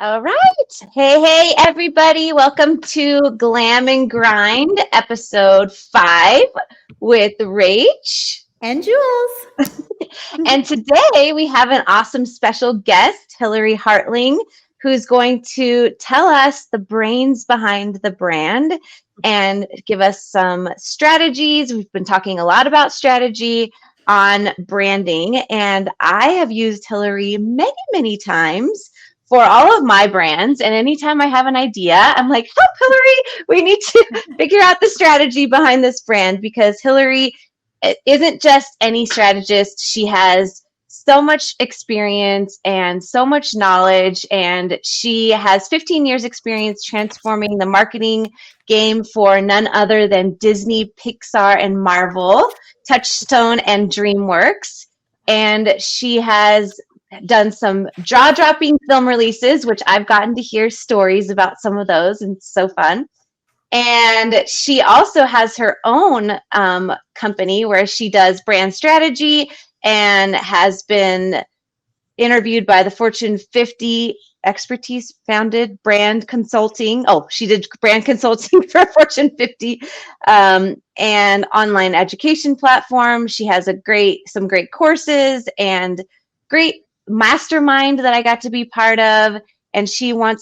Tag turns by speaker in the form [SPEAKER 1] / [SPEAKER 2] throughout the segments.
[SPEAKER 1] All right. Hey, everybody. Welcome to Glam and Grind, episode 5 with Rach.
[SPEAKER 2] And Jules.
[SPEAKER 1] And today we have an awesome special guest, Hilary Hartling, who's going to tell us the brains behind the brand and give us some strategies. We've been talking a lot about strategy on branding, and I have used Hilary many, many times for all of my brands. And anytime I have an idea, I'm like, help, Hilary, we need to figure out the strategy behind this brand because Hilary isn't just any strategist. She has so much experience and so much knowledge, and she has 15 years experience transforming the marketing game for none other than Disney, Pixar, and Marvel, Touchstone, and DreamWorks. And she has done some jaw-dropping film releases, which I've gotten to hear stories about some of those, and it's so fun. And she also has her own company where she does brand strategy and has been interviewed by the Fortune 50 expertise founded brand consulting. Oh, she did brand consulting for Fortune 50 and online education platform. She has some great courses and great mastermind that I got to be part of. And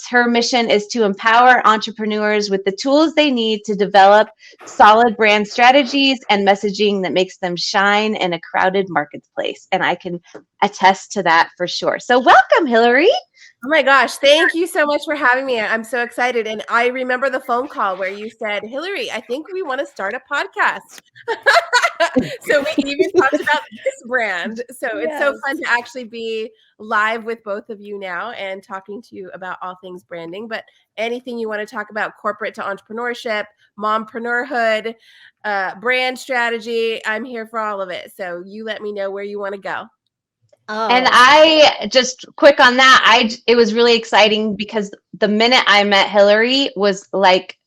[SPEAKER 1] her mission is to empower entrepreneurs with the tools they need to develop solid brand strategies and messaging that makes them shine in a crowded marketplace. And I can attest to that for sure. So welcome, Hilary.
[SPEAKER 3] Oh my gosh, thank you so much for having me. I'm so excited. And I remember the phone call where you said, Hilary, I think we want to start a podcast. So we even talked about this brand. So It's so fun to actually be live with both of you now and talking to you about all things branding. But anything you want to talk about, corporate to entrepreneurship, mompreneurhood, brand strategy, I'm here for all of it. So you let me know where you want to go.
[SPEAKER 1] Oh. And I just quick on that, it was really exciting because the minute I met Hilary was like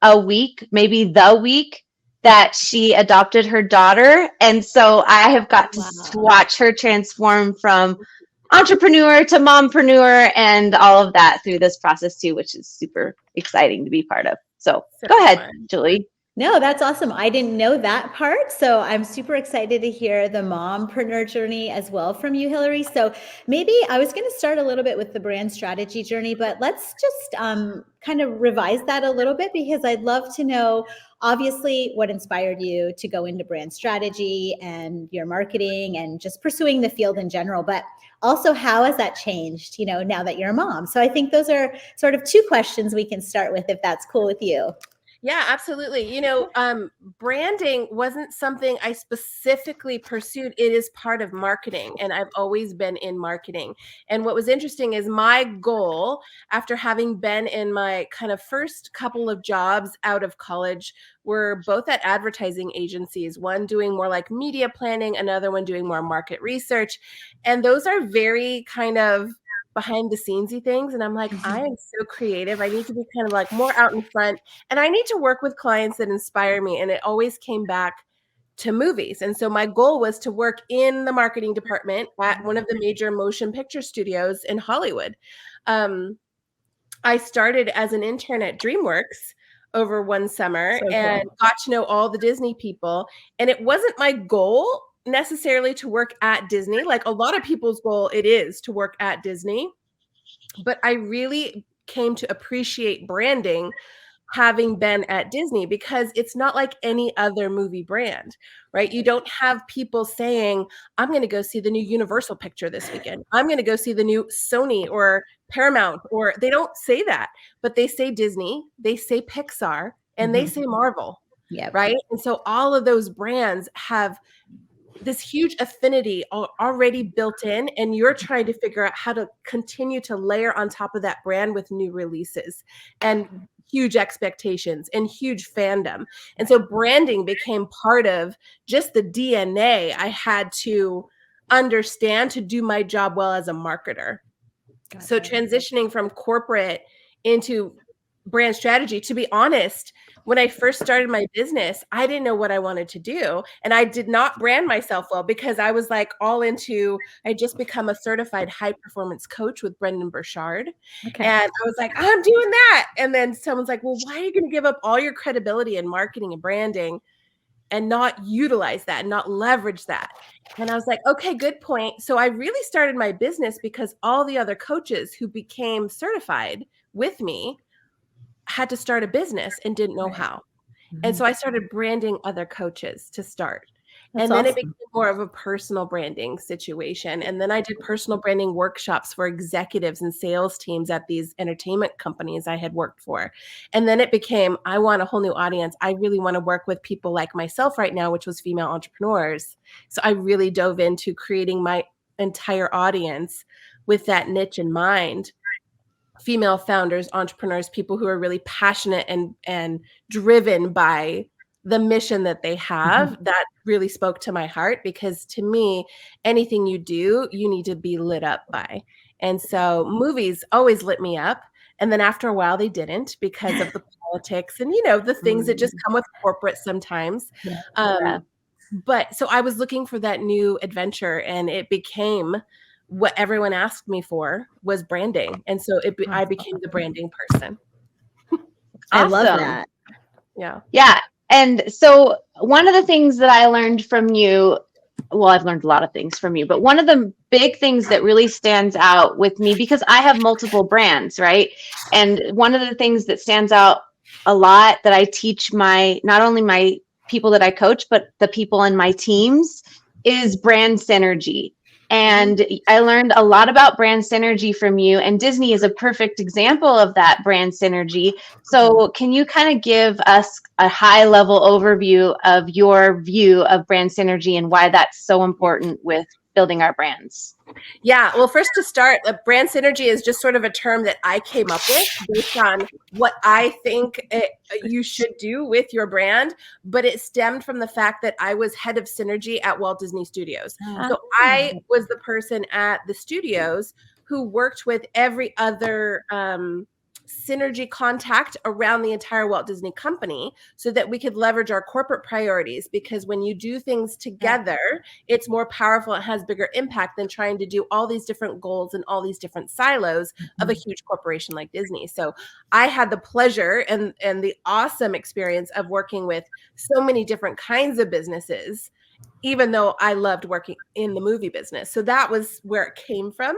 [SPEAKER 1] a week, maybe the week that she adopted her daughter. And so I have got to watch her transform from entrepreneur to mompreneur and all of that through this process too, which is super exciting to be part of. So go ahead, Julie.
[SPEAKER 2] No, that's awesome. I didn't know that part. So I'm super excited to hear the mompreneur journey as well from you, Hilary. So maybe I was going to start a little bit with the brand strategy journey, but let's just kind of revise that a little bit because I'd love to know, obviously, what inspired you to go into brand strategy and your marketing and just pursuing the field in general. But also, how has that changed, now that you're a mom? So I think those are sort of two questions we can start with, if that's cool with you.
[SPEAKER 3] Yeah, absolutely. Branding wasn't something I specifically pursued. It is part of marketing, and I've always been in marketing. And what was interesting is my goal, after having been in my kind of first couple of jobs out of college, were both at advertising agencies, one doing more like media planning, another one doing more market research. And those are very kind of behind the scenesy things. And I'm like, I am so creative. I need to be kind of like more out in front, and I need to work with clients that inspire me. And it always came back to movies. And so my goal was to work in the marketing department at one of the major motion picture studios in Hollywood. I started as an intern at DreamWorks over one summer and got to know all the Disney people. And it wasn't my goal necessarily to work at Disney. Like a lot of people's goal, it is to work at Disney. But I really came to appreciate branding having been at Disney because it's not like any other movie brand, right? You don't have people saying, I'm going to go see the new Universal picture this weekend. I'm going to go see the new Sony or Paramount, or they don't say that, but they say Disney, they say Pixar, and they say Marvel, right? And so all of those brands have this huge affinity already built in, and you're trying to figure out how to continue to layer on top of that brand with new releases and huge expectations and huge fandom. And so branding became part of just the DNA I had to understand to do my job well as a marketer. So transitioning from corporate into brand strategy. To be honest, when I first started my business, I didn't know what I wanted to do. And I did not brand myself well because I was like all into, I just become a certified high performance coach with Brendan Burchard.
[SPEAKER 2] Okay.
[SPEAKER 3] And I was like, I'm doing that. And then someone's like, well, why are you going to give up all your credibility in marketing and branding and not utilize that and not leverage that? And I was like, okay, good point. So I really started my business because all the other coaches who became certified with me had to start a business and didn't know how. And so I started branding other coaches to start. And then it became more of a personal branding situation. And then I did personal branding workshops for executives and sales teams at these entertainment companies I had worked for. And then it became, I want a whole new audience. I really want to work with people like myself right now, which was female entrepreneurs. So I really dove into creating my entire audience with that niche in mind. Female founders, entrepreneurs, people who are really passionate and driven by the mission that they have. That really spoke to my heart, because to me, anything you do, you need to be lit up by. And so movies always lit me up. And then after a while, they didn't, because of the politics and, the things that just come with corporate sometimes. But so I was looking for that new adventure, and it became what everyone asked me for was branding. And so I became the branding person.
[SPEAKER 2] I love that.
[SPEAKER 3] Yeah.
[SPEAKER 1] Yeah. And so one of the things that I learned from you, well, I've learned a lot of things from you, but one of the big things that really stands out with me, because I have multiple brands, right? And one of the things that stands out a lot that I teach not only my people that I coach, but the people in my teams, is brand synergy. And I learned a lot about brand synergy from you, and Disney is a perfect example of that brand synergy. So can you kind of give us a high level overview of your view of brand synergy and why that's so important with building our brands?
[SPEAKER 3] Yeah. Well, first to start, brand synergy is just sort of a term that I came up with based on what I think you should do with your brand. But it stemmed from the fact that I was head of synergy at Walt Disney Studios. So I was the person at the studios who worked with every other synergy contact around the entire Walt Disney Company, so that we could leverage our corporate priorities. Because when you do things together, it's more powerful. It has bigger impact than trying to do all these different goals and all these different silos of a huge corporation like Disney. So I had the pleasure and the awesome experience of working with so many different kinds of businesses, even though I loved working in the movie business. So that was where it came from.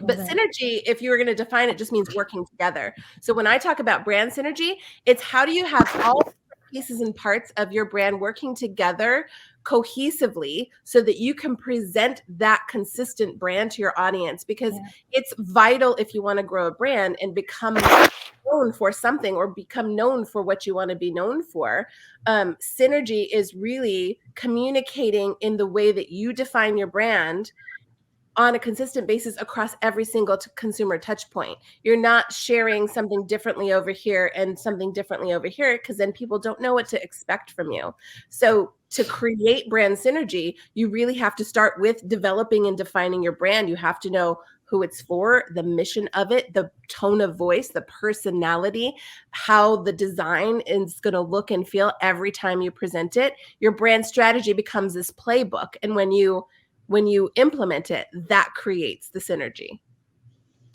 [SPEAKER 3] But synergy, if you were going to define it, just means working together. So when I talk about brand synergy, it's how do you have all pieces and parts of your brand working together cohesively so that you can present that consistent brand to your audience, because it's vital if you want to grow a brand and become known for something, or become known for what you want to be known for. Synergy is really communicating in the way that you define your brand on a consistent basis across every single consumer touch point. You're not sharing something differently over here and something differently over here, because then people don't know what to expect from you. So to create brand synergy, you really have to start with developing and defining your brand. You have to know who it's for, the mission of it, the tone of voice, the personality, how the design is going to look and feel every time you present it. Your brand strategy becomes this playbook. And when you implement it, that creates the synergy.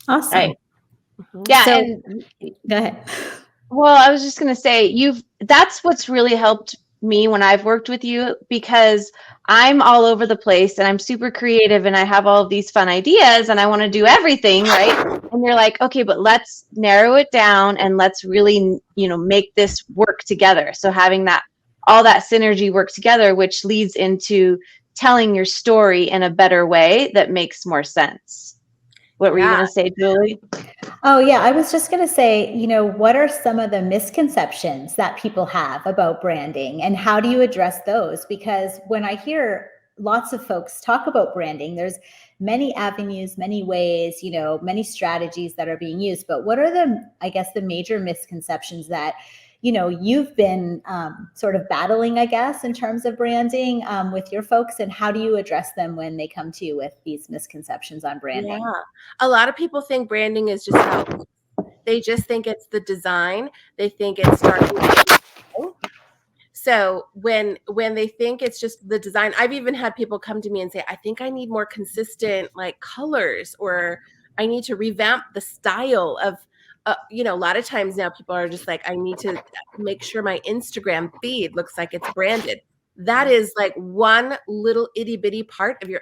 [SPEAKER 2] Awesome.
[SPEAKER 1] Right. Yeah.
[SPEAKER 2] So,
[SPEAKER 1] and
[SPEAKER 2] go ahead.
[SPEAKER 1] Well, I was just going to say, that's what's really helped me when I've worked with you, because I'm all over the place and I'm super creative and I have all of these fun ideas and I want to do everything, right? And you're like, okay, but let's narrow it down and let's really, make this work together. So having all that synergy work together, which leads into telling your story in a better way that makes more sense. What were you going to say, Julie?
[SPEAKER 2] Oh, yeah. I was just going to say, what are some of the misconceptions that people have about branding, and how do you address those? Because when I hear lots of folks talk about branding, there's many avenues, many ways, many strategies that are being used. But what are the major misconceptions that you've been sort of battling, I guess, in terms of branding with your folks, and how do you address them when they come to you with these misconceptions on branding?
[SPEAKER 3] Yeah. A lot of people think branding is just how They just think it's the design. They think it's starting. So when they think it's just the design, I've even had people come to me and say, I think I need more consistent like colors, or I need to revamp the style of, a lot of times now people are just like, I need to make sure my Instagram feed looks like it's branded. That is like one little itty bitty part of your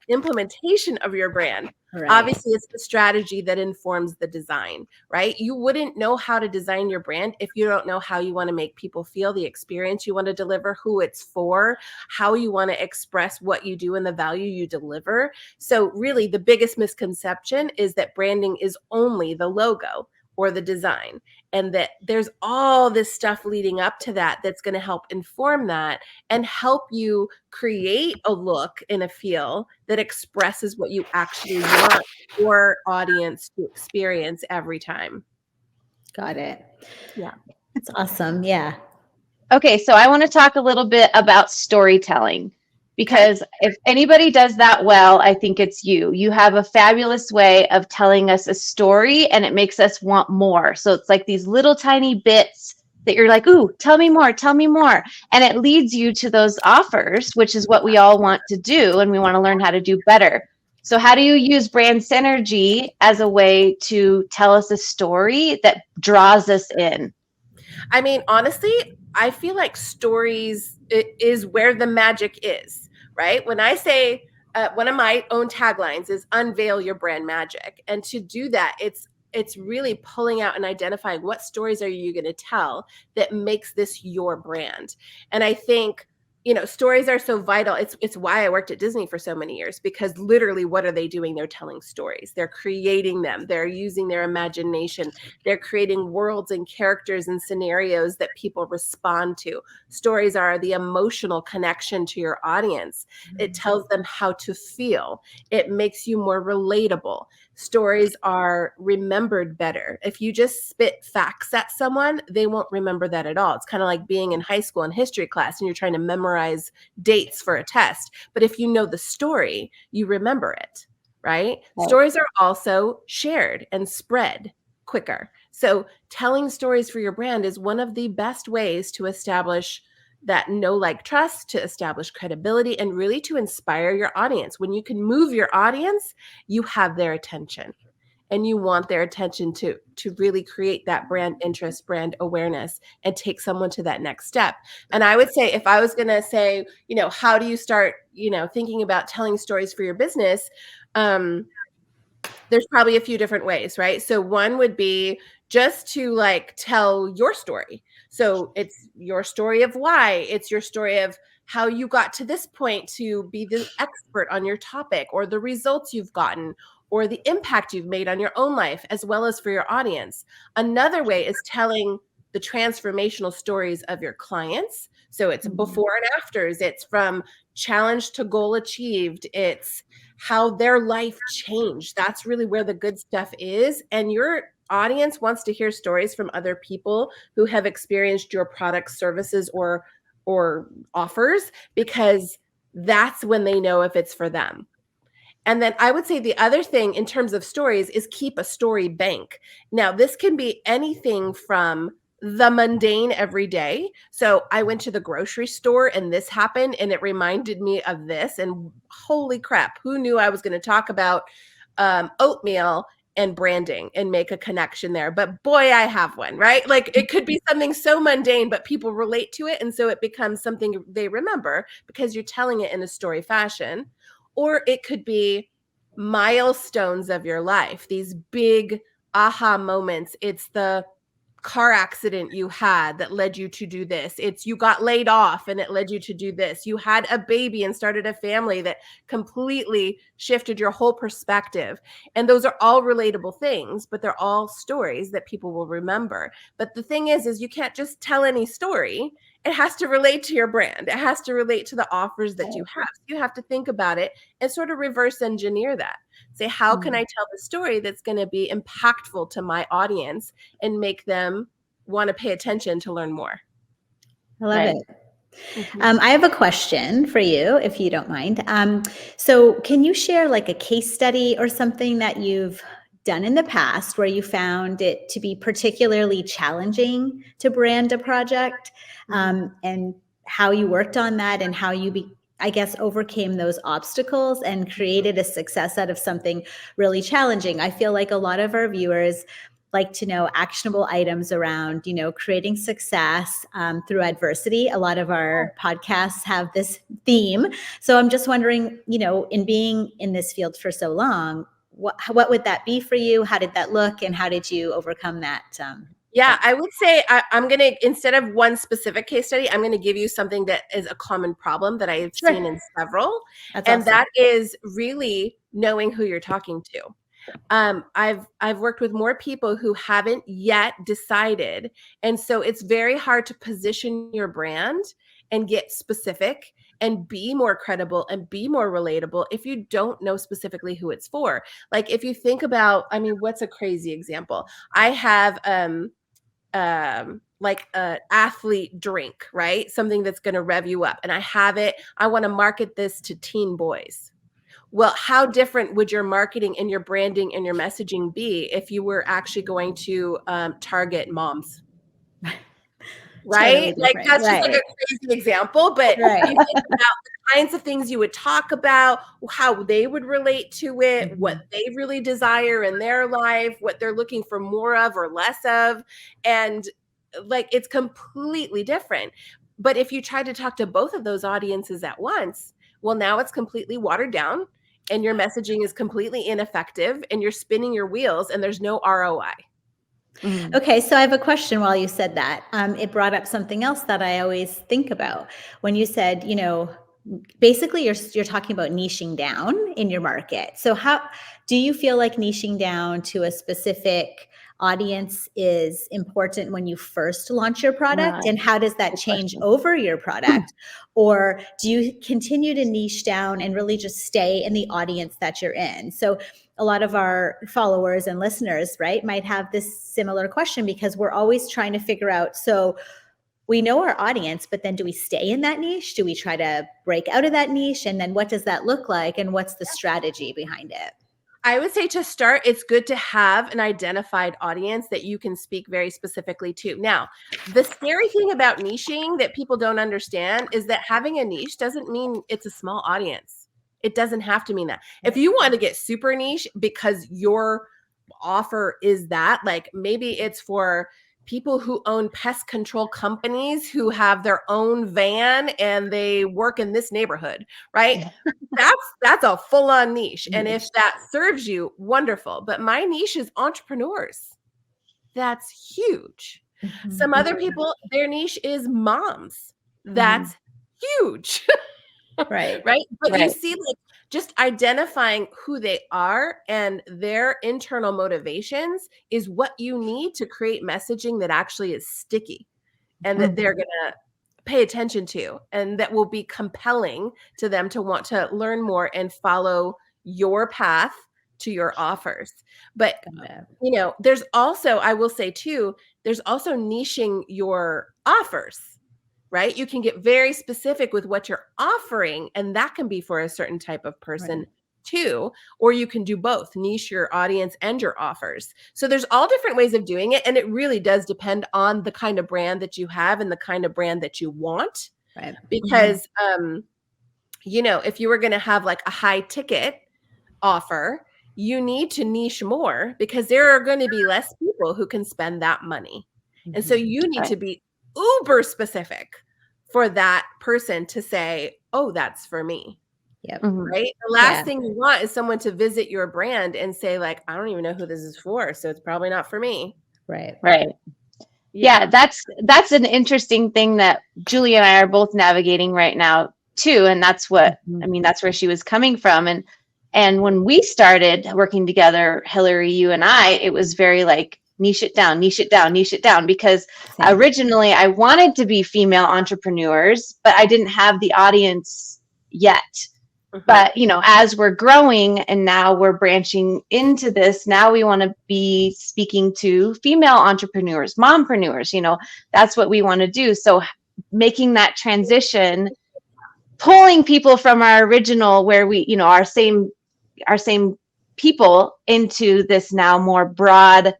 [SPEAKER 3] implementation of your brand.
[SPEAKER 2] Right.
[SPEAKER 3] Obviously, it's the strategy that informs the design, right? You wouldn't know how to design your brand if you don't know how you want to make people feel, the experience you want to deliver, who it's for, how you want to express what you do and the value you deliver. So really, the biggest misconception is that branding is only the logo or the design, and that there's all this stuff leading up to that that's going to help inform that and help you create a look and a feel that expresses what you actually want your audience to experience every time.
[SPEAKER 2] Got it.
[SPEAKER 3] Yeah.
[SPEAKER 2] That's awesome. Yeah.
[SPEAKER 1] Okay, so I want to talk a little bit about storytelling, because if anybody does that well, I think it's you. You have a fabulous way of telling us a story, and it makes us want more. So it's like these little tiny bits that you're like, ooh, tell me more, tell me more. And it leads you to those offers, which is what we all want to do, and we want to learn how to do better. So how do you use brand synergy as a way to tell us a story that draws us in?
[SPEAKER 3] I mean, honestly, I feel like stories is where the magic is, right? When I say one of my own taglines is unveil your brand magic. And to do that, it's really pulling out and identifying what stories are you going to tell that makes this your brand. And I think, stories are so vital. It's why I worked at Disney for so many years, because literally what are they doing? They're telling stories. They're creating them. They're using their imagination. They're creating worlds and characters and scenarios that people respond to. Stories are the emotional connection to your audience. It tells them how to feel. It makes you more relatable. Stories are remembered better. If you just spit facts at someone, they won't remember that at all. It's kind of like being in high school in history class and you're trying to memorize dates for a test. But if you know the story, you remember it, right? Stories are also shared and spread quicker. So telling stories for your brand is one of the best ways to establish that know, like, trust, to establish credibility, and really to inspire your audience. When you can move your audience, you have their attention, and you want their attention to really create that brand interest, brand awareness, and take someone to that next step. And I would say, if I was going to say, how do you start, thinking about telling stories for your business? There's probably a few different ways, right? So one would be just to like tell your story. So it's your story of why, it's your story of how you got to this point to be the expert on your topic, or the results you've gotten, or the impact you've made on your own life, as well as for your audience. Another way is telling the transformational stories of your clients. So it's before and afters. It's from challenge to goal achieved. It's how their life changed. That's really where the good stuff is. And your audience wants to hear stories from other people who have experienced your products, services, or offers, because that's when they know if it's for them. And then I would say the other thing in terms of stories is keep a story bank. Now, this can be anything from the mundane every day. So I went to the grocery store and this happened and it reminded me of this. And holy crap, who knew I was going to talk about oatmeal and branding and make a connection there? But boy, I have one, right? Like, it could be something so mundane, but people relate to it. And so it becomes something they remember because you're telling it in a story fashion. Or it could be milestones of your life, these big aha moments. It's the car accident you had that led you to do this. It's you got laid off and it led you to do this. You had a baby and started a family that completely shifted your whole perspective. And those are all relatable things, but they're all stories that people will remember. But the thing is you can't just tell any story. It has to relate to your brand. It has to relate to the offers that you have. You have to think about it and sort of reverse engineer that. Say, how can I tell the story that's going to be impactful to my audience and make them want to pay attention to learn more?
[SPEAKER 2] I love it. I have a question for you, if you don't mind. So can you share like a case study or something that you've done in the past where you found it to be particularly challenging to brand a project, and how you worked on that and how you I guess, overcame those obstacles and created a success out of something really challenging. I feel like a lot of our viewers like to know actionable items around, creating success through adversity. A lot of our podcasts have this theme. So I'm just wondering, in being in this field for so long, what would that be for you? How did that look? And how did you overcome that?
[SPEAKER 3] Yeah, I would say I'm going to, instead of one specific case study, I'm going to give you something that is a common problem that I have seen in several.
[SPEAKER 2] That's
[SPEAKER 3] and
[SPEAKER 2] awesome.
[SPEAKER 3] That is really knowing who you're talking to. I've worked with more people who haven't yet decided. And so it's very hard to position your brand and get specific and be more credible and be more relatable if you don't know specifically who it's for. Like if you think about, what's a crazy example? I have like an athlete drink, right? Something that's going to rev you up. And I want to market this to teen boys. Well, how different would your marketing and your branding and your messaging be if you were actually going to target moms? Right?
[SPEAKER 2] Totally
[SPEAKER 3] Like that's just like a crazy example, but you think about the kinds of things you would talk about, how they would relate to it, what they really desire in their life, what they're looking for more of or less of. And like, it's completely different. But if you try to talk to both of those audiences at once, well, now it's completely watered down and your messaging is completely ineffective and you're spinning your wheels and there's no ROI.
[SPEAKER 2] Okay, so I have a question while you said that. It brought up something else that I always think about when you said, basically you're talking about niching down in your market. So how do you feel like niching down to a specific audience is important when you first launch your product? And how does that change over your product? Or do you continue to niche down and really just stay in the audience that you're in? So a lot of our followers and listeners, right, might have this similar question because we're always trying to figure out, so we know our audience, but then do we stay in that niche? Do we try to break out of that niche? And then what does that look like? And what's the strategy behind it?
[SPEAKER 3] I would say to start, it's good to have an identified audience that you can speak very specifically to. Now, the scary thing about niching that people don't understand is that having a niche doesn't mean it's a small audience. It doesn't have to mean that. If you want to get super niche because your offer is that, like maybe it's for people who own pest control companies who have their own van and they work in this neighborhood, right? That's a full-on niche. And if that serves you, wonderful. But my niche is entrepreneurs. That's huge. Some other people, their niche is moms. That's huge.
[SPEAKER 2] Right.
[SPEAKER 3] But you see, like, just identifying who they are and their internal motivations is what you need to create messaging that actually is sticky and that they're going to pay attention to and that will be compelling to them to want to learn more and follow your path to your offers. But, there's also, I will say too, there's also niching your offers. Right? You can get very specific with what you're offering, and that can be for a certain type of person too, or you can do both, niche your audience and your offers. So there's all different ways of doing it, and it really does depend on the kind of brand that you have and the kind of brand that you want. Right. Because, if you were going to have like a high ticket offer, you need to niche more because there are going to be less people who can spend that money. And so you need to be uber specific for that person to say, oh, that's for me. Yep. Right. The last thing you want is someone to visit your brand and say, like, I don't even know who this is for, so it's probably not for me.
[SPEAKER 1] Right. Yeah, that's an interesting thing that Julie and I are both navigating right now too. And that's what that's where she was coming from. And when we started working together, Hilary, you and I, it was very like, niche it down, because originally I wanted to be female entrepreneurs, but I didn't have the audience yet. But, as we're growing and now we're branching into this, now we want to be speaking to female entrepreneurs, mompreneurs, that's what we want to do. So making that transition, pulling people from our original where we, our same people into this now more broad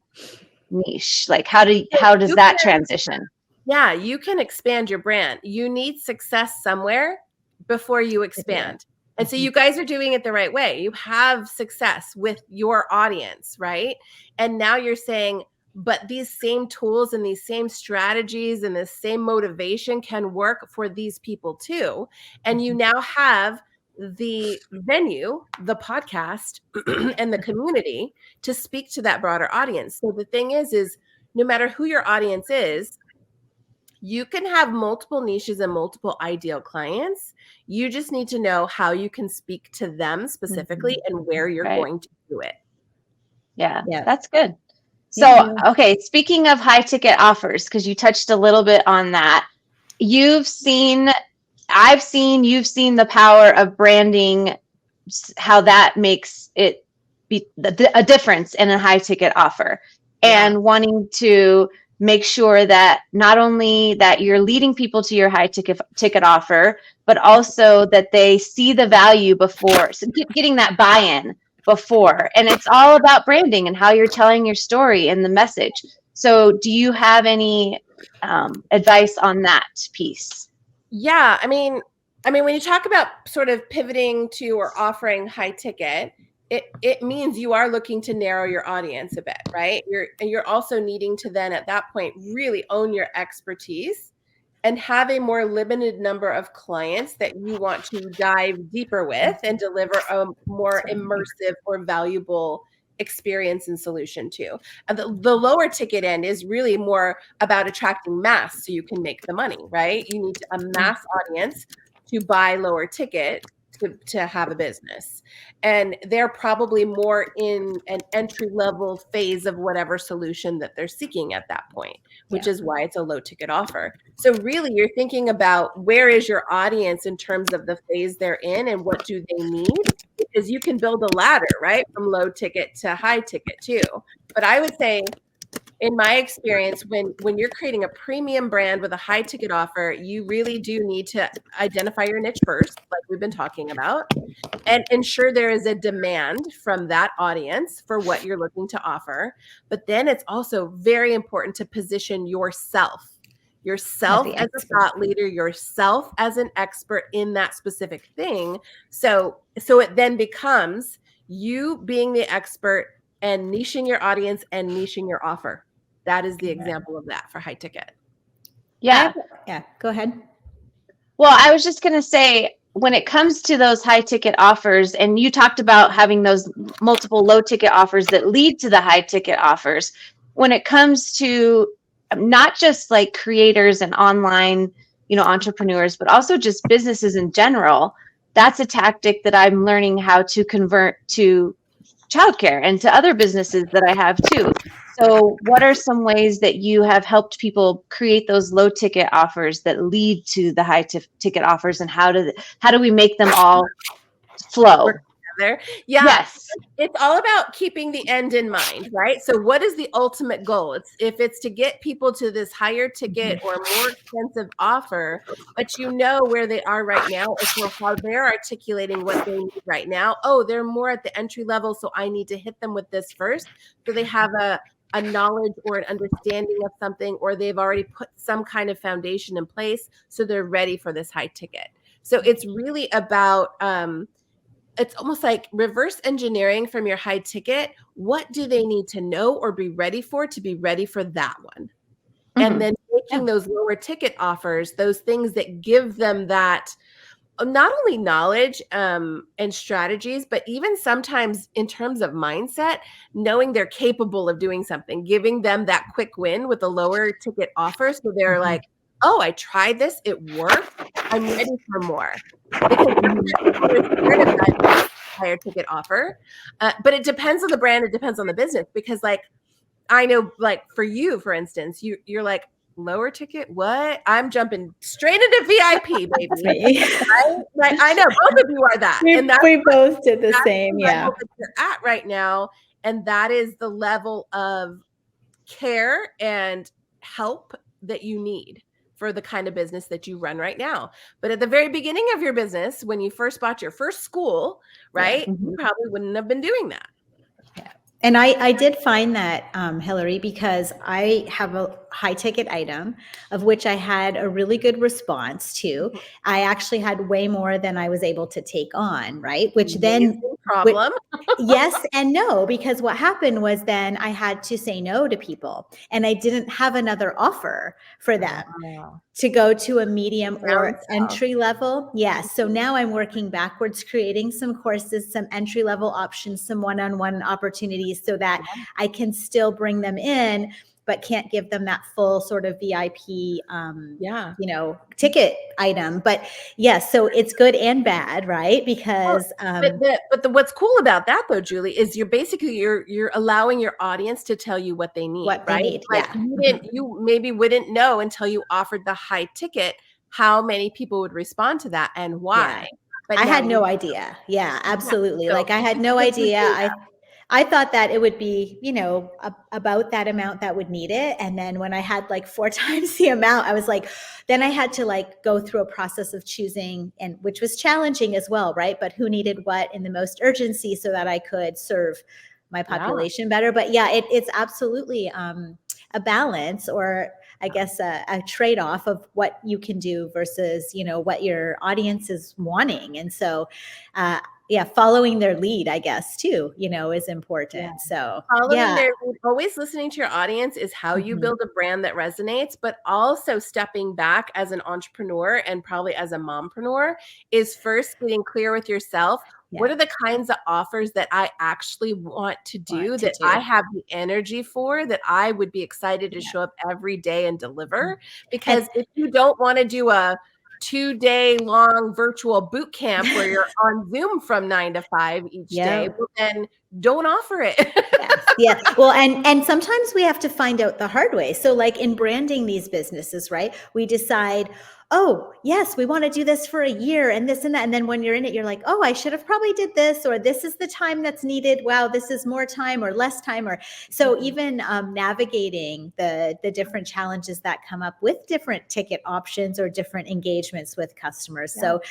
[SPEAKER 1] niche? Like how does that transition?
[SPEAKER 3] Yeah, you can expand your brand. You need success somewhere before you expand. And so you guys are doing it the right way. You have success with your audience, right? And now you're saying, but these same tools and these same strategies and the same motivation can work for these people too. And you now have the venue, the podcast, and the community to speak to that broader audience. So the thing is no matter who your audience is, you can have multiple niches and multiple ideal clients. You just need to know how you can speak to them specifically and where you're going to do it.
[SPEAKER 1] Yeah, that's good. So, okay, speaking of high ticket offers, because you touched a little bit on that, you've seen the power of branding, how that makes it be a difference in a high ticket offer, and wanting to make sure that not only that you're leading people to your high ticket offer, but also that they see the value before, so getting that buy-in before. And it's all about branding and how you're telling your story and the message. So do you have any advice on that piece?
[SPEAKER 3] Yeah, I mean, when you talk about sort of pivoting to or offering high ticket, it means you are looking to narrow your audience a bit, right? You're also needing to then at that point really own your expertise and have a more limited number of clients that you want to dive deeper with and deliver a more immersive or valuable experience and solution to. And the lower ticket end is really more about attracting mass so you can make the money, right? You need a mass audience to buy lower ticket to have a business. And they're probably more in an entry level phase of whatever solution that they're seeking at that point, which is why it's a low ticket offer. So really you're thinking about where is your audience in terms of the phase they're in and what do they need, because you can build a ladder, right? From low ticket to high ticket too. But I would say, in my experience, when you're creating a premium brand with a high ticket offer, you really do need to identify your niche first, like we've been talking about, and ensure there is a demand from that audience for what you're looking to offer. But then it's also very important to position yourself as a thought leader, yourself as an expert in that specific thing. So it then becomes you being the expert and niching your audience and niching your offer. That is the example of that for high ticket.
[SPEAKER 1] Yeah.
[SPEAKER 2] Go ahead.
[SPEAKER 1] Well, I was just going to say, when it comes to those high ticket offers, and you talked about having those multiple low ticket offers that lead to the high ticket offers, when it comes to not just like creators and online, entrepreneurs, but also just businesses in general, that's a tactic that I'm learning how to convert to childcare and to other businesses that I have too. So what are some ways that you have helped people create those low ticket offers that lead to the high ticket offers, and how do we make them all flow?
[SPEAKER 3] Yeah. Yes. It's all about keeping the end in mind, right? So what is the ultimate goal? If it's to get people to this higher ticket or more expensive offer, but where they are right now, or how they're articulating what they need right now. Oh, they're more at the entry level, so I need to hit them with this first. So they have a knowledge or an understanding of something, or they've already put some kind of foundation in place, so they're ready for this high ticket. So it's really about it's almost like reverse engineering from your high ticket. What do they need to know or be ready for to be ready for that one? Mm-hmm. And then making those lower ticket offers, those things that give them that not only knowledge and strategies, but even sometimes in terms of mindset, knowing they're capable of doing something, giving them that quick win with a lower ticket offer. So they're like, oh, I tried this, it worked, I'm ready for more. Because higher ticket offer, but it depends on the brand, it depends on the business, because like I know, like for you, for instance, you're like, lower ticket, what? I'm jumping straight into VIP, baby. Right? Like I know both of you are that,
[SPEAKER 2] and we both did the same.
[SPEAKER 3] Yeah, that you're at right now, and that is the level of care and help that you need for the kind of business that you run right now. But at the very beginning of your business, when you first bought your first school, right, you probably wouldn't have been doing that.
[SPEAKER 2] And I did find that, Hilary, because I have a high ticket item of which I had a really good response to.
[SPEAKER 3] Mhm.
[SPEAKER 2] I actually had way more than I was able to take on, right? Which then,
[SPEAKER 3] Amazing problem.
[SPEAKER 2] yes and no, because what happened was then I had to say no to people and I didn't have another offer for them
[SPEAKER 3] Wow.
[SPEAKER 2] to go to a medium
[SPEAKER 3] Down
[SPEAKER 2] or
[SPEAKER 3] south.
[SPEAKER 2] entry level. Yes. So now I'm working backwards, creating some courses, some entry level options, some one-on-one opportunities so that I can still bring them in, but can't give them that full sort of VIP,
[SPEAKER 3] Yeah.
[SPEAKER 2] ticket item. But yes, so it's good and bad, right?
[SPEAKER 3] Well,
[SPEAKER 2] Because
[SPEAKER 3] but what's cool about that though, Julie, is you're allowing your audience to tell you what they need,
[SPEAKER 2] what they
[SPEAKER 3] right?
[SPEAKER 2] need.
[SPEAKER 3] Like
[SPEAKER 2] Yeah. Mhm.
[SPEAKER 3] you maybe wouldn't know until you offered the high ticket how many people would respond to that and
[SPEAKER 2] Yeah.
[SPEAKER 3] why. But
[SPEAKER 2] I
[SPEAKER 3] now
[SPEAKER 2] had
[SPEAKER 3] you
[SPEAKER 2] no idea. Yeah,
[SPEAKER 3] yeah.
[SPEAKER 2] absolutely.
[SPEAKER 3] So
[SPEAKER 2] Like I had
[SPEAKER 3] thank
[SPEAKER 2] no
[SPEAKER 3] you for
[SPEAKER 2] idea.
[SPEAKER 3] doing
[SPEAKER 2] I thought that it would be, about that amount that would need it. And then when I had like four times the amount, I was like, then I had to like go through a process of choosing, and which was challenging as well, right? But who needed what in the most urgency so that I could serve my
[SPEAKER 3] Yeah.
[SPEAKER 2] population better. But yeah, it's absolutely a balance, or I guess a trade-off of what you can do versus, what your audience is wanting. And so, yeah, following their lead, I guess, too, is
[SPEAKER 3] Yeah.
[SPEAKER 2] important. So,
[SPEAKER 3] Following
[SPEAKER 2] yeah.
[SPEAKER 3] their lead, always listening to your audience is how you
[SPEAKER 2] Mhm.
[SPEAKER 3] build a brand that resonates, but also stepping back as an entrepreneur and probably as a mompreneur is first getting clear with yourself. What
[SPEAKER 2] Yeah.
[SPEAKER 3] are the kinds of offers that I actually want to do,
[SPEAKER 2] Want to
[SPEAKER 3] that I
[SPEAKER 2] do.
[SPEAKER 3] have the energy for, that I would be excited to
[SPEAKER 2] Yeah.
[SPEAKER 3] show up every day and deliver?
[SPEAKER 2] And
[SPEAKER 3] Because if you don't want to do a 2-day long virtual boot camp where you're on Zoom from 9 to 5 each day,
[SPEAKER 2] yeah.
[SPEAKER 3] well, then don't offer it.
[SPEAKER 2] Yes. Yeah. Well, and sometimes we have to find out the hard way. So like in branding these businesses, right? We decide, oh, yes, we want to do this for a year and this and that. And then when you're in it, you're like, oh, I should have probably did this, or this is the time that's needed. Wow, this is more time or less time. Or so even navigating the different challenges that come up with different ticket options or different engagements with customers.
[SPEAKER 3] Yeah.
[SPEAKER 2] So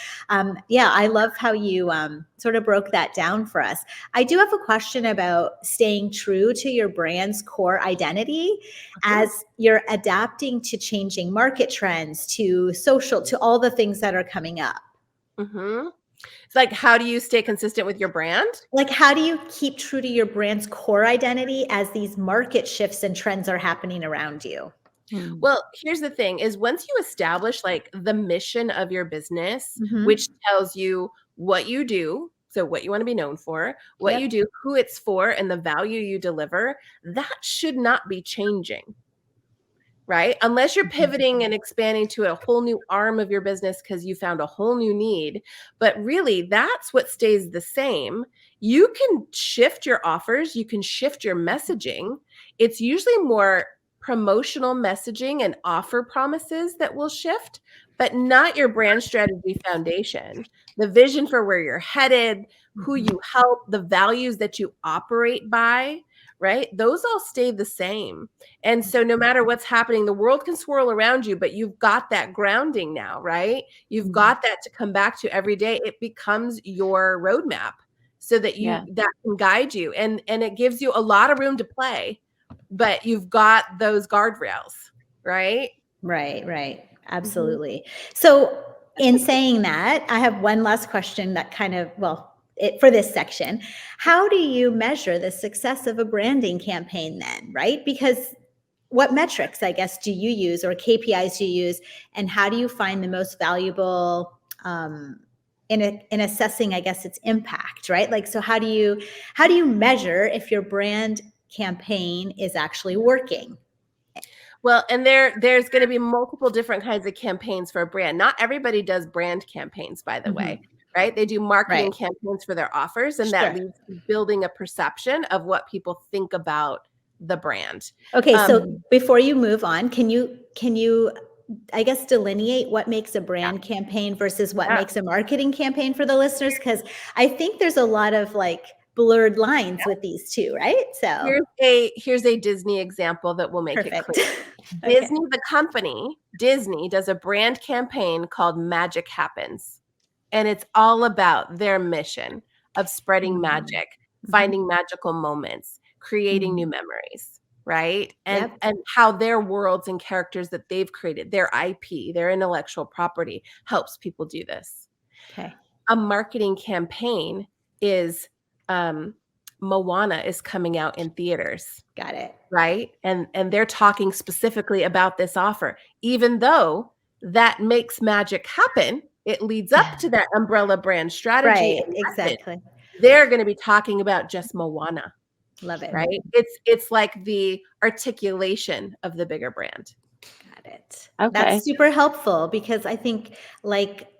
[SPEAKER 2] yeah, I love how you sort of broke that down for us. I do have a question about staying true to your brand's core identity as you're adapting to changing market trends, to social, to all the things that are coming up.
[SPEAKER 3] Mm-hmm. It's like, how do you stay consistent with your brand?
[SPEAKER 2] Like, how do you keep true to your brand's core identity as these market shifts and trends are happening around you?
[SPEAKER 3] Well, here's the thing is once you establish like the mission of your business,
[SPEAKER 2] Mhm.
[SPEAKER 3] which tells you what you do, so what you want to be known for, what you
[SPEAKER 2] Yep.
[SPEAKER 3] do, who it's for, and the value you deliver, that should not be changing. Right? Unless you're
[SPEAKER 2] Mhm.
[SPEAKER 3] pivoting and expanding to a whole new arm of your business because you found a whole new need. But really, that's what stays the same. You can shift your offers, you can shift your messaging. It's usually more promotional messaging and offer promises that will shift, but not your brand strategy foundation. The vision for where you're headed, who
[SPEAKER 2] Mhm.
[SPEAKER 3] you help, the values that you operate by, right? Those all stay the same. And so no matter what's happening, the world can swirl around you, but you've got that grounding now, right? You've
[SPEAKER 2] Mhm.
[SPEAKER 3] got that to come back to every day. It becomes your roadmap so that
[SPEAKER 1] Yeah.
[SPEAKER 3] that can guide you, and it gives you a lot of room to play, but you've got those guardrails, right?
[SPEAKER 2] Right, right.
[SPEAKER 3] Mhm.
[SPEAKER 2] Absolutely. So, in saying that, I have one last question that kind of, well, for this section. How do you measure the success of a branding campaign then, right? Because what metrics, I guess, do you use, or KPIs do you use, and how do you find the most valuable in assessing, I guess, its impact, right? Like, so how do you measure if your brand campaign is actually working?
[SPEAKER 3] Well, and there's going to be multiple different kinds of campaigns for a brand. Not everybody does brand campaigns, by the way,
[SPEAKER 2] Mhm.
[SPEAKER 3] right? They do marketing
[SPEAKER 2] Right.
[SPEAKER 3] campaigns for their offers, and that
[SPEAKER 2] Sure.
[SPEAKER 3] leads to building a perception of what people think about the brand.
[SPEAKER 2] Okay,
[SPEAKER 3] Um,
[SPEAKER 2] so before you move on, can you I guess delineate what makes a
[SPEAKER 3] yeah,
[SPEAKER 2] brand campaign versus what
[SPEAKER 3] yeah.
[SPEAKER 2] makes a marketing campaign for the listeners? Because I think there's a lot of like blurred lines with these two, right? So
[SPEAKER 3] Here's a Disney example that will make it
[SPEAKER 2] perfect.
[SPEAKER 3] clear.
[SPEAKER 2] Okay.
[SPEAKER 3] Disney, the company, Disney does a brand campaign called Magic Happens. And it's all about their mission of spreading
[SPEAKER 2] Mhm.
[SPEAKER 3] magic,
[SPEAKER 2] Mhm.
[SPEAKER 3] finding magical moments, creating new memories, right? And how their worlds and characters that they've created, their IP, their intellectual property helps people do this.
[SPEAKER 2] Okay.
[SPEAKER 3] A marketing campaign is Moana is coming out in theaters.
[SPEAKER 2] Got it.
[SPEAKER 3] Right? And they're talking specifically about this offer. Even though that makes magic happen, it leads up to that umbrella brand strategy.
[SPEAKER 2] Right, exactly.
[SPEAKER 3] They're going to be talking about just Moana.
[SPEAKER 2] Love it.
[SPEAKER 3] Right? It's like the articulation of the bigger brand.
[SPEAKER 2] Got it.
[SPEAKER 1] Okay.
[SPEAKER 2] That's super helpful because I think like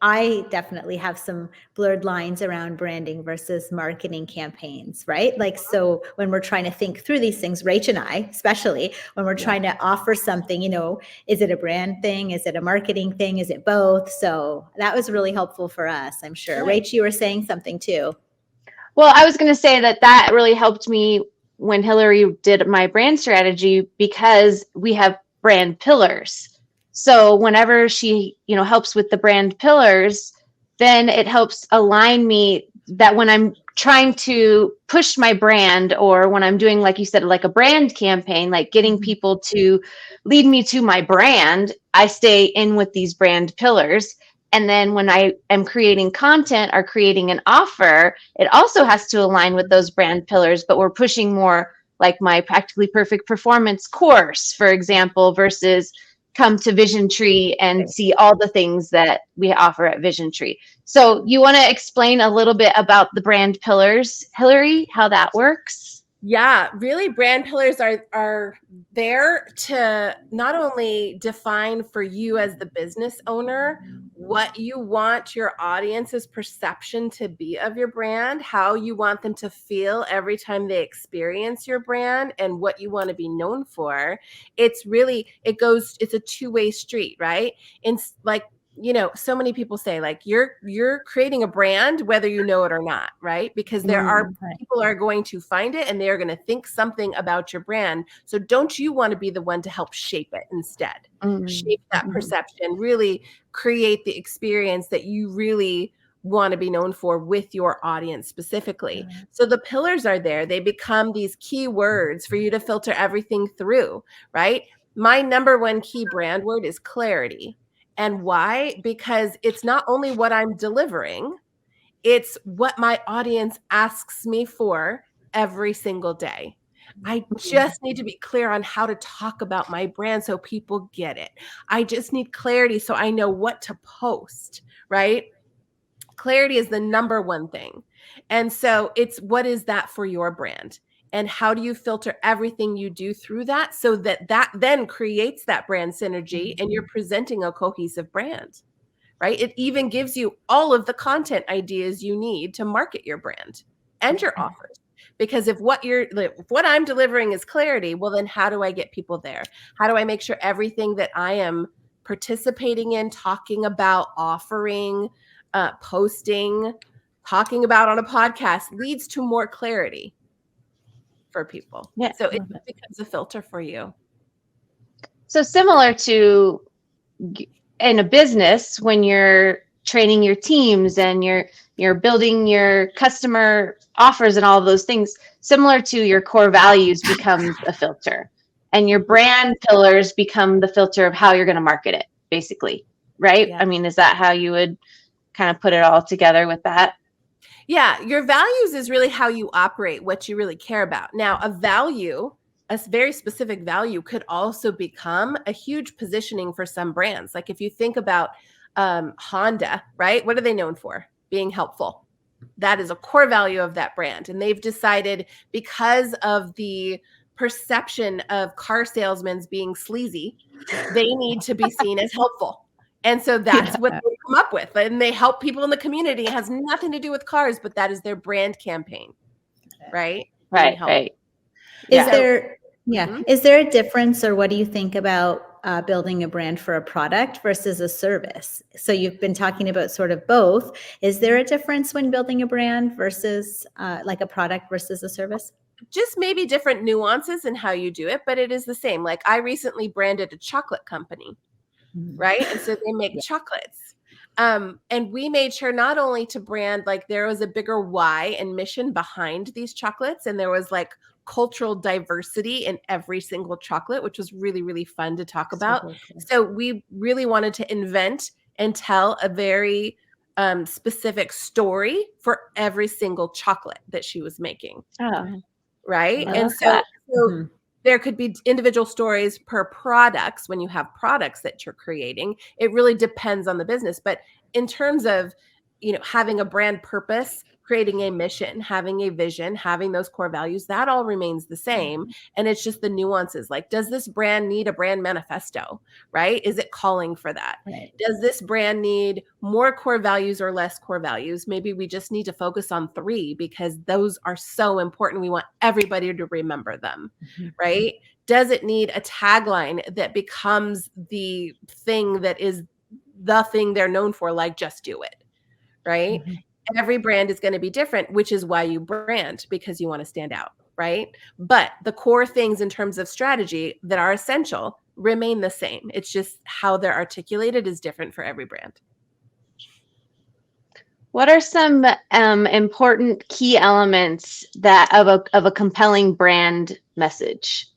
[SPEAKER 2] I definitely have some blurred lines around branding versus marketing campaigns, right? Like, so when we're trying to think through these things, Rach and I, especially when we're trying to offer something, you know, is it a brand thing? Is it a marketing thing? Is it both? So that was really helpful for us, I'm sure. Rach, you were saying something too.
[SPEAKER 1] Well, I was going to say that really helped me when Hilary did my brand strategy because we have brand pillars. So whenever she, helps with the brand pillars, then it helps align me that when I'm trying to push my brand or when I'm doing, like you said, like a brand campaign, like getting people to lead me to my brand, I stay in with these brand pillars. And then when I am creating content or creating an offer, it also has to align with those brand pillars, but we're pushing more like my Practically Perfect Performance course, for example, versus come to Vision Tree and see all the things that we offer at Vision Tree. So you want to explain a little bit about the brand pillars, Hilary, how that works?
[SPEAKER 3] Yeah, really brand pillars are there to not only define for you as the business owner what you want your audience's perception to be of your brand, how you want them to feel every time they experience your brand, and what you want to be known for. It's a two-way street, right? It's like, so many people say like you're creating a brand whether you know it or not, right? Because people are going to find it and they're going to think something about your brand. So don't you want to be the one to help shape it instead? Shape that perception, really create the experience that you really want to be known for with your audience specifically. So the pillars are there. They become these key words for you to filter everything through, right? My number one key brand word is clarity. And why? Because it's not only what I'm delivering, it's what my audience asks me for every single day. I just need to be clear on how to talk about my brand so people get it. I just need clarity so I know what to post, right? Clarity is the number one thing. And so it's what is that for your brand? And how do you filter everything you do through that so that then creates that brand synergy and you're presenting a cohesive brand, right? It even gives you all of the content ideas you need to market your brand and your offers. Because if what I'm delivering is clarity, well, then how do I get people there? How do I make sure everything that I am participating in, talking about, offering, posting, talking about on a podcast leads to more clarity for people?
[SPEAKER 1] Yeah.
[SPEAKER 3] So it becomes a filter for you.
[SPEAKER 1] So similar to in a business, when you're training your teams and you're building your customer offers and all of those things, similar to your core values becomes a filter, and your brand pillars become the filter of how you're going to market it, basically, right? Yeah. I mean, is that how you would kind of put it all together with that?
[SPEAKER 3] Yeah, your values is really how you operate, what you really care about. Now, a very specific value could also become a huge positioning for some brands. Like if you think about Honda, right? What are they known for? Being helpful. That is a core value of that brand. And they've decided, because of the perception of car salesmen being sleazy, they need to be seen as helpful. And so that's what they come up with. And they help people in the community. It has nothing to do with cars, but that is their brand campaign. Right?
[SPEAKER 1] Right.
[SPEAKER 2] Is there a difference, or what do you think about building a brand for a product versus a service? So you've been talking about sort of both. Is there a difference when building a brand versus like a product versus a service?
[SPEAKER 3] Just maybe different nuances in how you do it, but it is the same. Like I recently branded a chocolate company, right? And so they make chocolates. And we made sure not only to brand, like there was a bigger why and mission behind these chocolates, and there was like cultural diversity in every single chocolate, which was really, really fun to talk about.
[SPEAKER 2] Cool.
[SPEAKER 3] So we really wanted to invent and tell a very specific story for every single chocolate that she was making.
[SPEAKER 1] Oh,
[SPEAKER 3] Right.
[SPEAKER 1] I
[SPEAKER 3] And
[SPEAKER 1] love
[SPEAKER 3] so,
[SPEAKER 1] that.
[SPEAKER 3] so there could be individual stories per products when you have products that you're creating. It really depends on the business. But in terms of, having a brand purpose, creating a mission, having a vision, having those core values, that all remains the same. And it's just the nuances. Like, does this brand need a brand manifesto, right? Is it calling for that?
[SPEAKER 2] Right.
[SPEAKER 3] Does this brand need more core values or less core values? Maybe we just need to focus on 3 because those are so important. We want everybody to remember them, right? Does it need a tagline that becomes the thing that is the thing they're known for, like just do it, right? Every brand is going to be different, which is why you brand, because you want to stand out, right? But the core things in terms of strategy that are essential remain the same. It's just how they're articulated is different for every brand.
[SPEAKER 1] What are some important key elements that of a compelling brand message?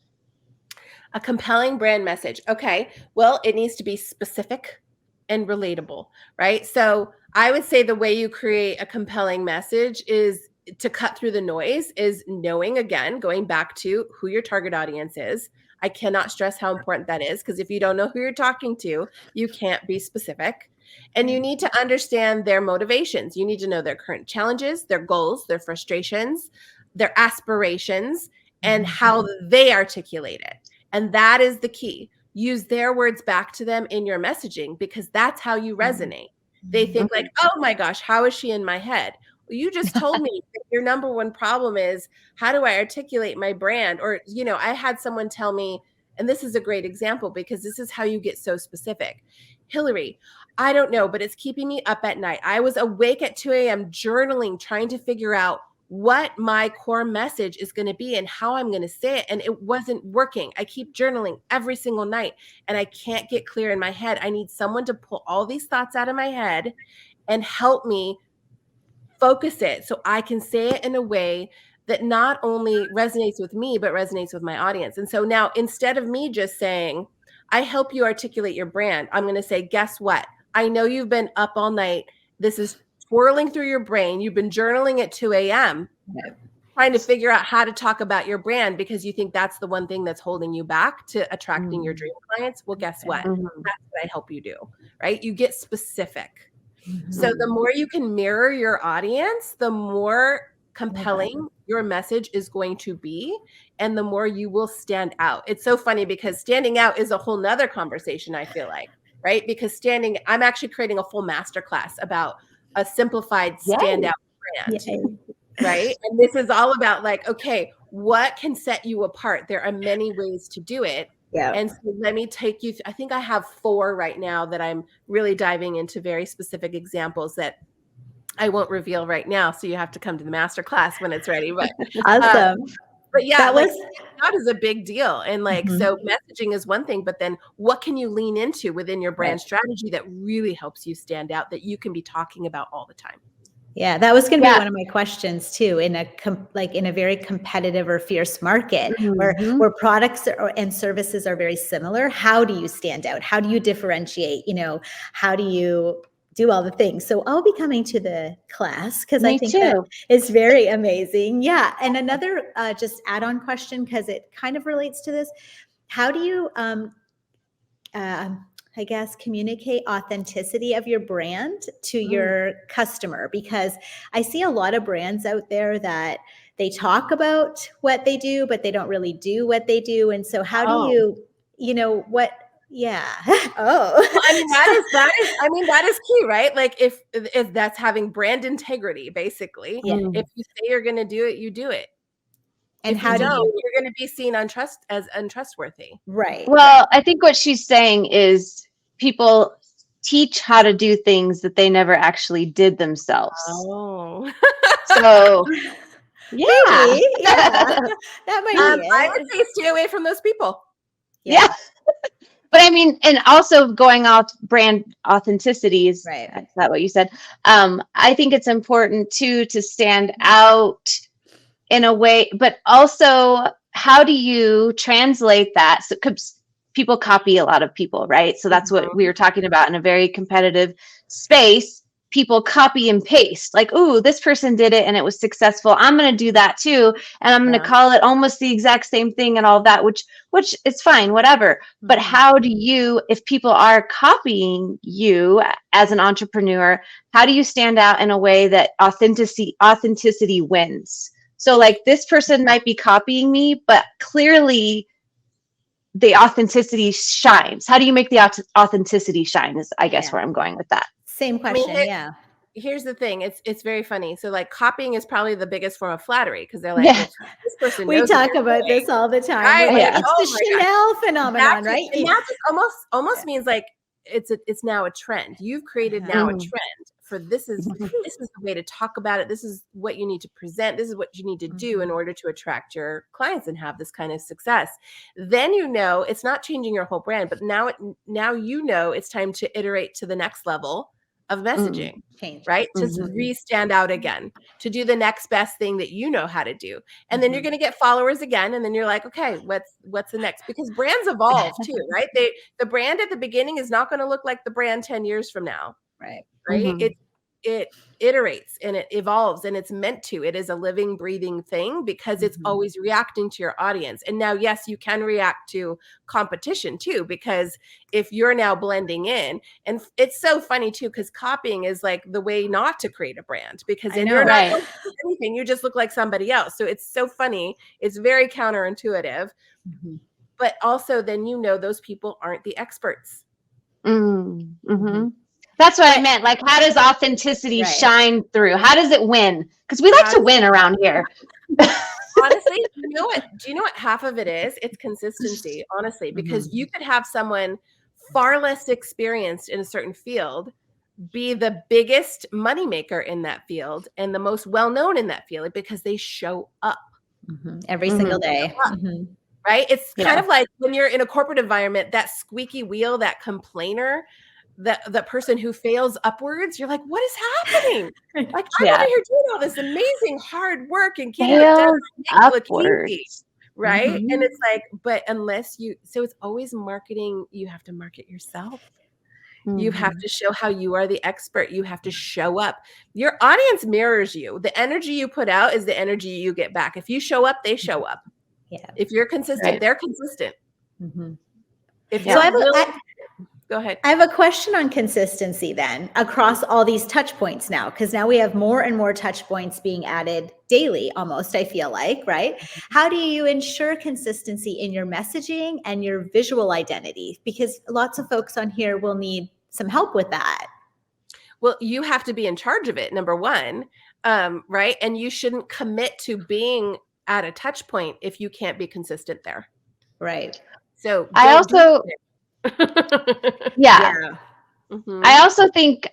[SPEAKER 3] A compelling brand message. Okay. Well, it needs to be specific and relatable, right? So I would say the way you create a compelling message is to cut through the noise, is knowing, again, going back to who your target audience is. I cannot stress how important that is, because if you don't know who you're talking to, you can't be specific. And you need to understand their motivations. You need to know their current challenges, their goals, their frustrations, their aspirations, and how they articulate it. And that is the key. Use their words back to them in your messaging, because that's how you resonate. They think like, oh my gosh, how is she in my head? Well, you just told me that your number one problem is, how do I articulate my brand? Or, I had someone tell me, and this is a great example because this is how you get so specific. Hilary, I don't know, but it's keeping me up at night. I was awake at 2 a.m. journaling, trying to figure out what my core message is going to be and how I'm going to say it. And it wasn't working. I keep journaling every single night and I can't get clear in my head. I need someone to pull all these thoughts out of my head and help me focus it so I can say it in a way that not only resonates with me, but resonates with my audience. And so now, instead of me just saying, I help you articulate your brand, I'm going to say, guess what? I know you've been up all night. This is swirling through your brain. You've been journaling at 2 a.m. trying to figure out how to talk about your brand because you think that's the one thing that's holding you back to attracting your dream clients. Well, guess what? That's what I help you do, right? You get specific. So the more you can mirror your audience, the more compelling your message is going to be, and the more you will stand out. It's so funny because standing out is a whole nother conversation, I feel like, right? Because I'm actually creating a full masterclass about a simplified standout brand, right? And this is all about like, okay, what can set you apart? There are many ways to do it. Yeah. And so let me take you, I think I have 4 right now that I'm really diving into very specific examples that I won't reveal right now. So you have to come to the masterclass when it's ready. But
[SPEAKER 2] awesome.
[SPEAKER 3] But yeah, that is a big deal. And so messaging is one thing, but then what can you lean into within your brand strategy that really helps you stand out, that you can be talking about all the time?
[SPEAKER 2] Yeah, that was going to be one of my questions too. In a very competitive or fierce market where products and services are very similar, how do you stand out? How do you differentiate? How do you do all the things? So I'll be coming to the class because I think that is very amazing. Yeah, and another just add-on question because it kind of relates to this. How do you I guess, communicate authenticity of your brand to your customer? Because I see a lot of brands out there that they talk about what they do, but they don't really do what they do. And so how do you, what? Yeah.
[SPEAKER 3] I mean, that is key, right? Like if that's having brand integrity, basically, if you say you're going to do it, you do it.
[SPEAKER 2] And how do
[SPEAKER 3] you're going to be seen as untrustworthy.
[SPEAKER 2] Right.
[SPEAKER 1] Well, I think what she's saying is people teach how to do things that they never actually did themselves.
[SPEAKER 3] Oh.
[SPEAKER 1] So, yeah.
[SPEAKER 2] That might be it.
[SPEAKER 3] I would say stay away from those people.
[SPEAKER 1] Yeah. But I mean, and also going off brand authenticity is that what you said? I think it's important too to stand out in a way, but also how do you translate that? So 'cause people copy a lot of people, right? So that's what we were talking about in a very competitive space. People copy and paste, like, ooh, this person did it and it was successful. I'm going to do that too. And I'm going to call it almost the exact same thing and all that, which is fine, whatever. But how do you, if people are copying you as an entrepreneur, how do you stand out in a way that authenticity wins? So like this person might be copying me, but clearly the authenticity shines. How do you make the authenticity shine is, I guess, where I'm going with that.
[SPEAKER 2] Same question.
[SPEAKER 3] I mean, here's the thing. It's very funny. So like copying is probably the biggest form of flattery because they're like, well, this person knows.
[SPEAKER 2] We talk about this all the time.
[SPEAKER 3] Right?
[SPEAKER 2] Like, it's the Chanel phenomenon, right?
[SPEAKER 3] And that just almost means like it's now a trend. You've created now a trend for this is the way to talk about it. This is what you need to present. This is what you need to do in order to attract your clients and have this kind of success. Then it's not changing your whole brand, but now it's time to iterate to the next level of messaging, right? To stand out again, to do the next best thing that you know how to do. And then you're going to get followers again. And then you're like, okay, what's the next? Because brands evolve too, right? The brand at the beginning is not going to look like the brand 10 years from now. Right. It iterates and it evolves and it's meant to. It is a living, breathing thing because it's always reacting to your audience. And now, yes, you can react to competition too, because if you're now blending in, and it's so funny too, because copying is like the way not to create a brand because then you're not doing anything. You just look like somebody else. So it's so funny. It's very counterintuitive, but also then those people aren't the experts.
[SPEAKER 1] That's what I meant. Like, how does authenticity shine through? How does it win? Because we like to win around here.
[SPEAKER 3] Honestly, do you know what half of it is? It's consistency, honestly, because you could have someone far less experienced in a certain field be the biggest moneymaker in that field and the most well-known in that field because they show up
[SPEAKER 2] every single day.
[SPEAKER 3] Right? It's kind of like when you're in a corporate environment, that squeaky wheel, that complainer, the person who fails upwards, you're like, what is happening? Like, I'm over here doing all this amazing hard work and getting it done upwards, right? And it's like, but so it's always marketing. You have to market yourself. You have to show how you are the expert. You have to show up. Your audience mirrors you. The energy you put out is the energy you get back. If you show up, they show up. Yeah. If you're consistent, they're consistent. If you're go ahead.
[SPEAKER 2] I have a question on consistency then across all these touch points now, because now we have more and more touch points being added daily almost, I feel like, right? How do you ensure consistency in your messaging and your visual identity? Because lots of folks on here will need some help with that.
[SPEAKER 3] Well, you have to be in charge of it, number one, right? And you shouldn't commit to being at a touch point if you can't be consistent there.
[SPEAKER 2] Right.
[SPEAKER 3] So
[SPEAKER 1] I also... I also think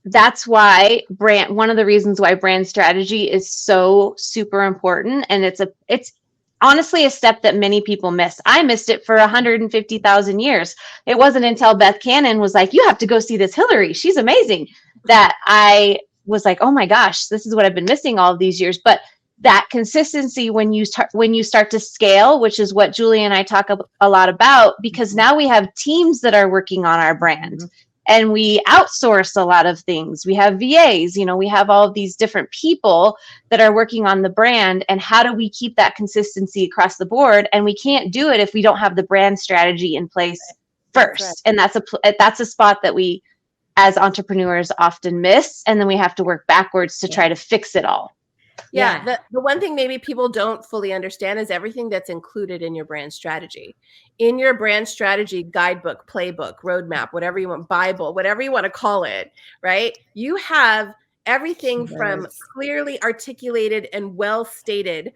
[SPEAKER 1] that's why one of the reasons why brand strategy is so super important, and it's honestly a step that many people miss. I missed it for 150,000 years. It wasn't until Beth Cannon was like, you have to go see this Hilary, she's amazing, that I was like, oh my gosh, this is what I've been missing all of these years. But that consistency when you start to scale, which is what Julie and I talk a lot about, because now we have teams that are working on our brand and we outsource a lot of things. We have VAs, we have all of these different people that are working on the brand. And how do we keep that consistency across the board? And we can't do it if we don't have the brand strategy in place first. And that's a spot that we as entrepreneurs often miss. And then we have to work backwards to try to fix it all.
[SPEAKER 3] Yeah. The one thing maybe people don't fully understand is everything that's included in your brand strategy. In your brand strategy guidebook, playbook, roadmap, whatever you want, Bible, whatever you want to call it, right? You have everything from clearly articulated and well-stated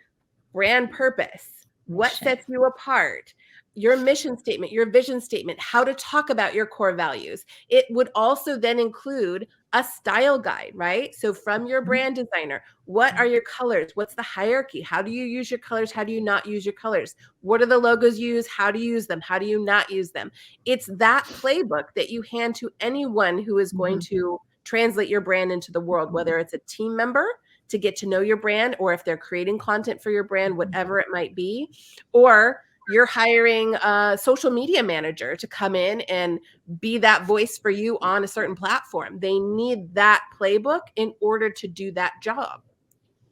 [SPEAKER 3] brand purpose, what sets you apart, your mission statement, your vision statement, how to talk about your core values. It would also then include a style guide, right? So from your brand designer, what are your colors? What's the hierarchy? How do you use your colors? How do you not use your colors? What are the logos you use? How do you use them? How do you not use them? It's that playbook that you hand to anyone who is going to translate your brand into the world, whether it's a team member to get to know your brand, or if they're creating content for your brand, whatever it might be, or you're hiring a social media manager to come in and be that voice for you on a certain platform. They need that playbook in order to do that job.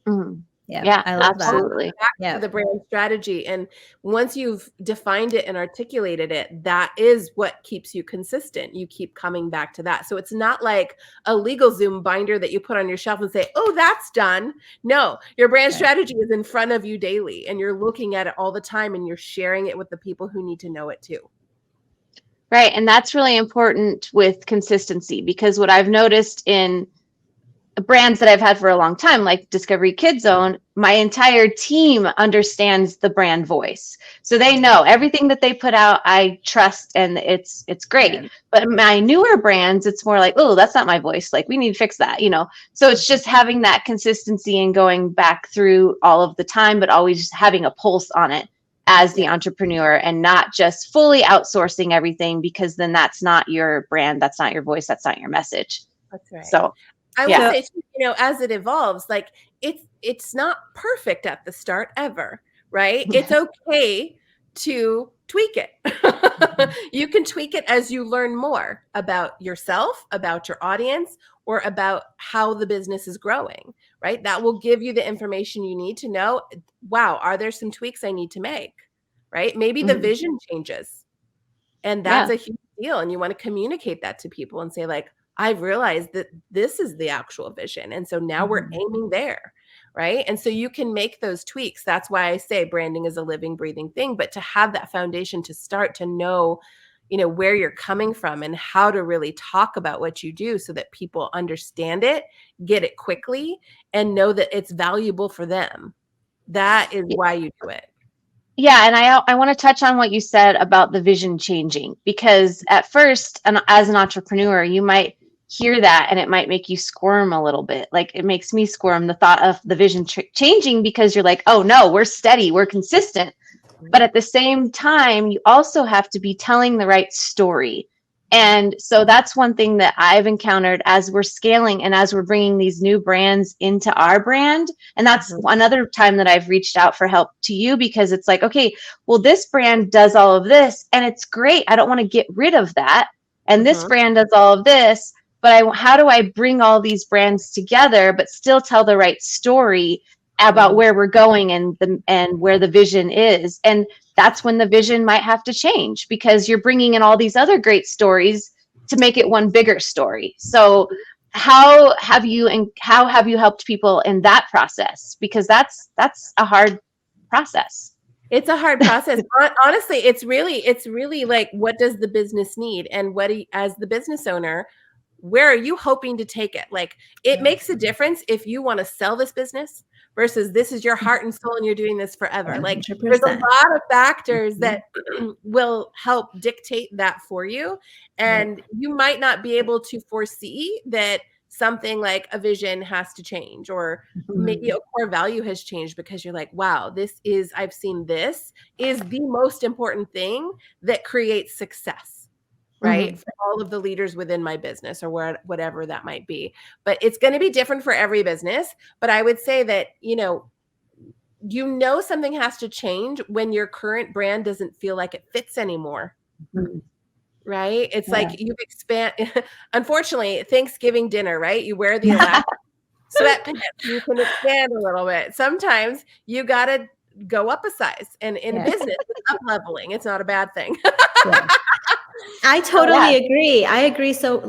[SPEAKER 1] Mhm.
[SPEAKER 2] Yeah,
[SPEAKER 1] Yeah,
[SPEAKER 2] I love
[SPEAKER 1] absolutely.
[SPEAKER 3] Back
[SPEAKER 2] Yeah.
[SPEAKER 3] to the brand strategy. And once you've defined it and articulated it, that is what keeps you consistent. You keep coming back to that. So it's not like a LegalZoom binder that you put on your shelf and say, oh, that's done. No, your brand strategy is in front of you daily, and you're looking at it all the time, and you're sharing it with the people who need to know it too.
[SPEAKER 1] Right. And that's really important with consistency, because what I've noticed in brands that I've had for a long time, like Discovery Kids Zone, my entire team understands the brand voice. So they know everything that they put out, I trust, and it's great.
[SPEAKER 2] Yeah.
[SPEAKER 1] But my newer brands, it's more like, oh, that's not my voice. Like, we need to fix that, So it's just having that consistency and going back through all of the time, but always having a pulse on it as the entrepreneur, and not just fully outsourcing everything, because then that's not your brand, that's not your voice, that's not your message.
[SPEAKER 3] That's right.
[SPEAKER 1] So
[SPEAKER 3] I will say, as it evolves, like it's not perfect at the start ever, right? It's okay to tweak it. You can tweak it as you learn more about yourself, about your audience, or about how the business is growing, right? That will give you the information you need to know, wow, are there some tweaks I need to make, right? Maybe the vision changes, and that's a huge deal. And you want to communicate that to people and say, like, I've realized that this is the actual vision. And so now we're aiming there, right? And so you can make those tweaks. That's why I say branding is a living, breathing thing. But to have that foundation to start to know, where you're coming from and how to really talk about what you do so that people understand it, get it quickly, and know that it's valuable for them. That is why you do it.
[SPEAKER 1] Yeah, and I want to touch on what you said about the vision changing, because at first, and as an entrepreneur, you might hear that and it might make you squirm a little bit. Like, it makes me squirm, the thought of the vision changing, because you're like, oh no, we're steady, we're consistent. But at the same time, you also have to be telling the right story. And so that's one thing that I've encountered as we're scaling and as we're bringing these new brands into our brand. And that's another time that I've reached out for help to you, because it's like, okay, well, this brand does all of this and it's great. I don't want to get rid of that. And this brand does all of this, but how do I bring all these brands together, but still tell the right story about where we're going and where the vision is? And that's when the vision might have to change, because you're bringing in all these other great stories to make it one bigger story. So how have you helped people in that process? Because that's a hard process.
[SPEAKER 3] It's a hard process. Honestly, it's really like, what does the business need? And as the business owner, where are you hoping to take it? Like, it makes a difference if you want to sell this business versus this is your heart and soul and you're doing this forever. 100%. Like, there's a lot of factors that will help dictate that for you. And you might not be able to foresee that something like a vision has to change, or maybe a core value has changed, because you're like, wow, I've seen this is the most important thing that creates success, right? For all of the leaders within my business, or whatever that might be. But it's going to be different for every business. But I would say that, something has to change when your current brand doesn't feel like it fits anymore. Right? It's like you've expanded. Unfortunately, Thanksgiving dinner, right? You wear the elastic sweatpants. You can expand a little bit. Sometimes you got to go up a size. And in business, it's up leveling. It's not a bad thing.
[SPEAKER 2] I totally agree. I agree so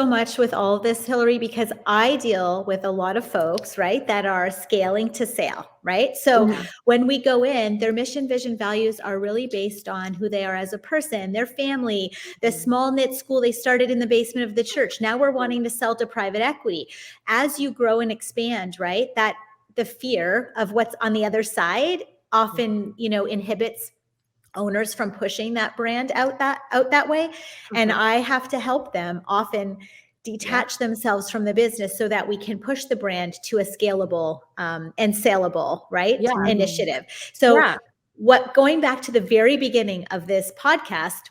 [SPEAKER 2] much with all of this, Hilary, because I deal with a lot of folks, right, that are scaling to sale, right? So when we go in, their mission, vision, values are really based on who they are as a person, their family, the small knit school they started in the basement of the church. Now we're wanting to sell to private equity. As you grow and expand, right, that the fear of what's on the other side often, inhibits owners from pushing that brand out that way. And I have to help them often detach themselves from the business so that we can push the brand to a scalable and saleable, right?
[SPEAKER 3] Yeah.
[SPEAKER 2] Initiative. So going back to the very beginning of this podcast,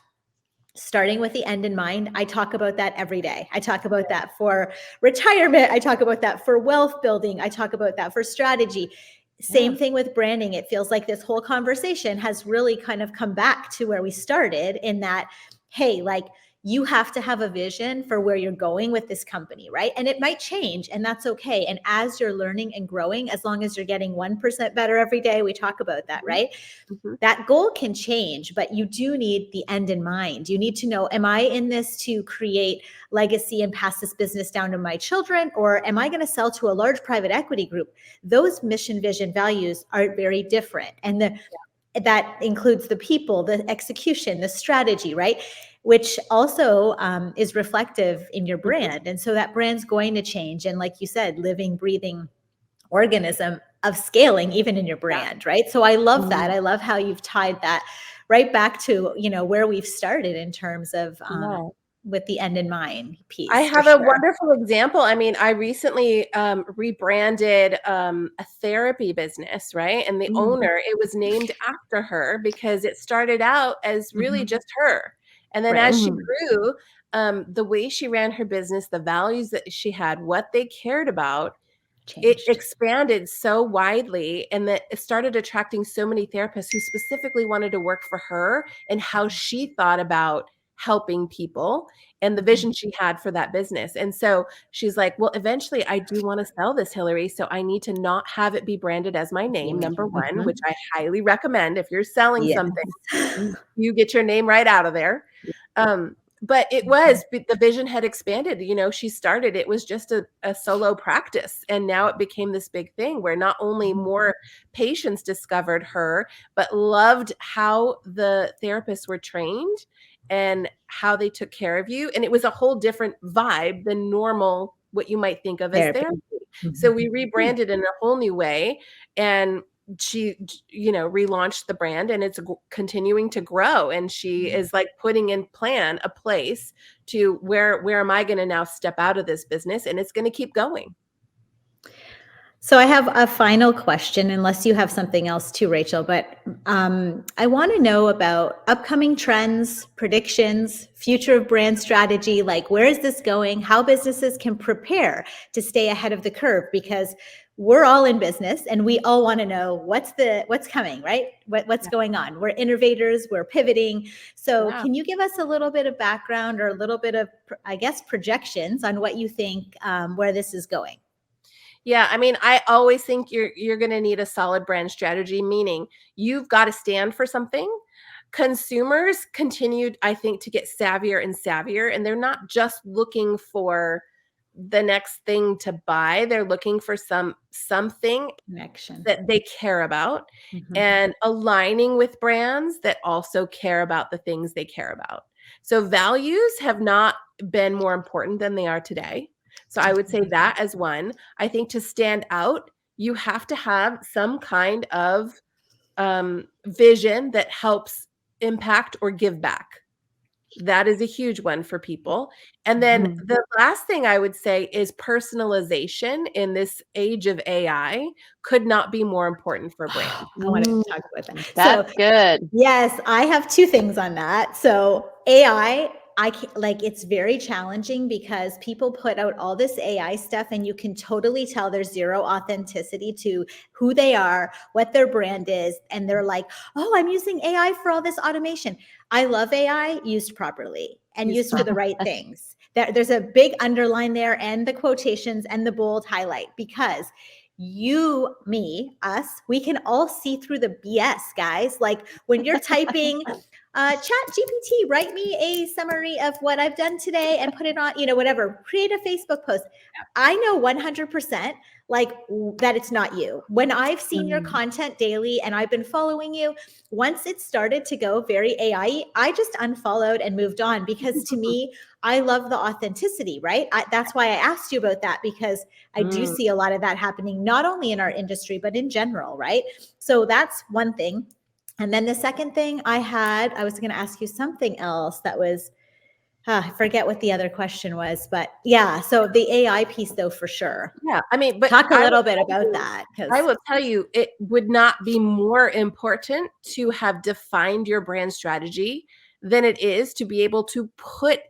[SPEAKER 2] starting with the end in mind, I talk about that every day. I talk about that for retirement. I talk about that for wealth building. I talk about that for strategy. Same thing with branding. It feels like this whole conversation has really kind of come back to where we started, in that, hey, like, you have to have a vision for where you're going with this company, right? And it might change, and that's okay. And as you're learning and growing, as long as you're getting 1% better every day, we talk about that, right? That goal can change, but you do need the end in mind. You need to know, am I in this to create legacy and pass this business down to my children, or am I going to sell to a large private equity group? Those mission, vision, values are very different. And that includes the people, the execution, the strategy, right? Which also is reflective in your brand. And so that brand's going to change. And like you said, living, breathing organism of scaling, even in your brand, right? So I love that. I love how you've tied that right back to, where we've started in terms of with the end in mind piece.
[SPEAKER 3] I have a wonderful example. I mean, I recently rebranded a therapy business, right? And the owner, it was named after her because it started out as really just her. And then as she grew, the way she ran her business, the values that she had, what they cared about, it expanded so widely, and that it started attracting so many therapists who specifically wanted to work for her and how she thought about helping people and the vision she had for that business. And so she's like, well, eventually I do want to sell this, Hilary. So I need to not have it be branded as my name, number one, which I highly recommend. If you're selling something, you get your name right out of there. But it was, the vision had expanded. She started, it was just a solo practice. And now it became this big thing where not only more patients discovered her, but loved how the therapists were trained and how they took care of you. And it was a whole different vibe than normal, what you might think of as therapy. So we rebranded in a whole new way. And she, relaunched the brand, and it's continuing to grow. And she is like putting in a place to where am I going to now step out of this business? And it's going to keep going.
[SPEAKER 2] So I have a final question, unless you have something else too, Rachel, but I want to know about upcoming trends, predictions, future of brand strategy. Like, where is this going? How businesses can prepare to stay ahead of the curve, because we're all in business and we all want to know what's coming, right? What's going on? We're innovators, we're pivoting. So can you give us a little bit of background, or a little bit of, I guess, projections on what you think, where this is going?
[SPEAKER 3] Yeah, I mean, I always think you're going to need a solid brand strategy, meaning you've got to stand for something. Consumers continued, I think, to get savvier and savvier, and they're not just looking for the next thing to buy. They're looking for something
[SPEAKER 2] connection
[SPEAKER 3] that they care about, and aligning with brands that also care about the things they care about. So values have not been more important than they are today. So I would say that as one. I think to stand out, you have to have some kind of vision that helps impact or give back. That is a huge one for people. And then the last thing I would say is personalization in this age of AI could not be more important for brands.
[SPEAKER 2] I want to talk about that.
[SPEAKER 1] That's good.
[SPEAKER 2] Yes, I have two things on that. So AI, it's very challenging because people put out all this AI stuff and you can totally tell there's zero authenticity to who they are, what their brand is. And they're like, oh, I'm using AI for all this automation. I love AI used properly and used for the right things. There's a big underline there, and the quotations and the bold highlight, because you, me, us, we can all see through the BS, guys. Like when you're typing, Chat GPT, write me a summary of what I've done today and put it on, whatever, create a Facebook post. I know 100% like that it's not you. When I've seen your content daily and I've been following you, once it started to go very AI, I just unfollowed and moved on, because to me, I love the authenticity, right? That's why I asked you about that, because I do see a lot of that happening, not only in our industry, but in general, right? So that's one thing. And then the second thing I was going to ask you something else that was, I forget what the other question was, but yeah. So the AI piece, though, for sure.
[SPEAKER 3] Yeah, I mean, but
[SPEAKER 2] Talk a little bit about that,
[SPEAKER 3] I
[SPEAKER 2] because
[SPEAKER 3] will tell you, it would not be more important to have defined your brand strategy than it is to be able to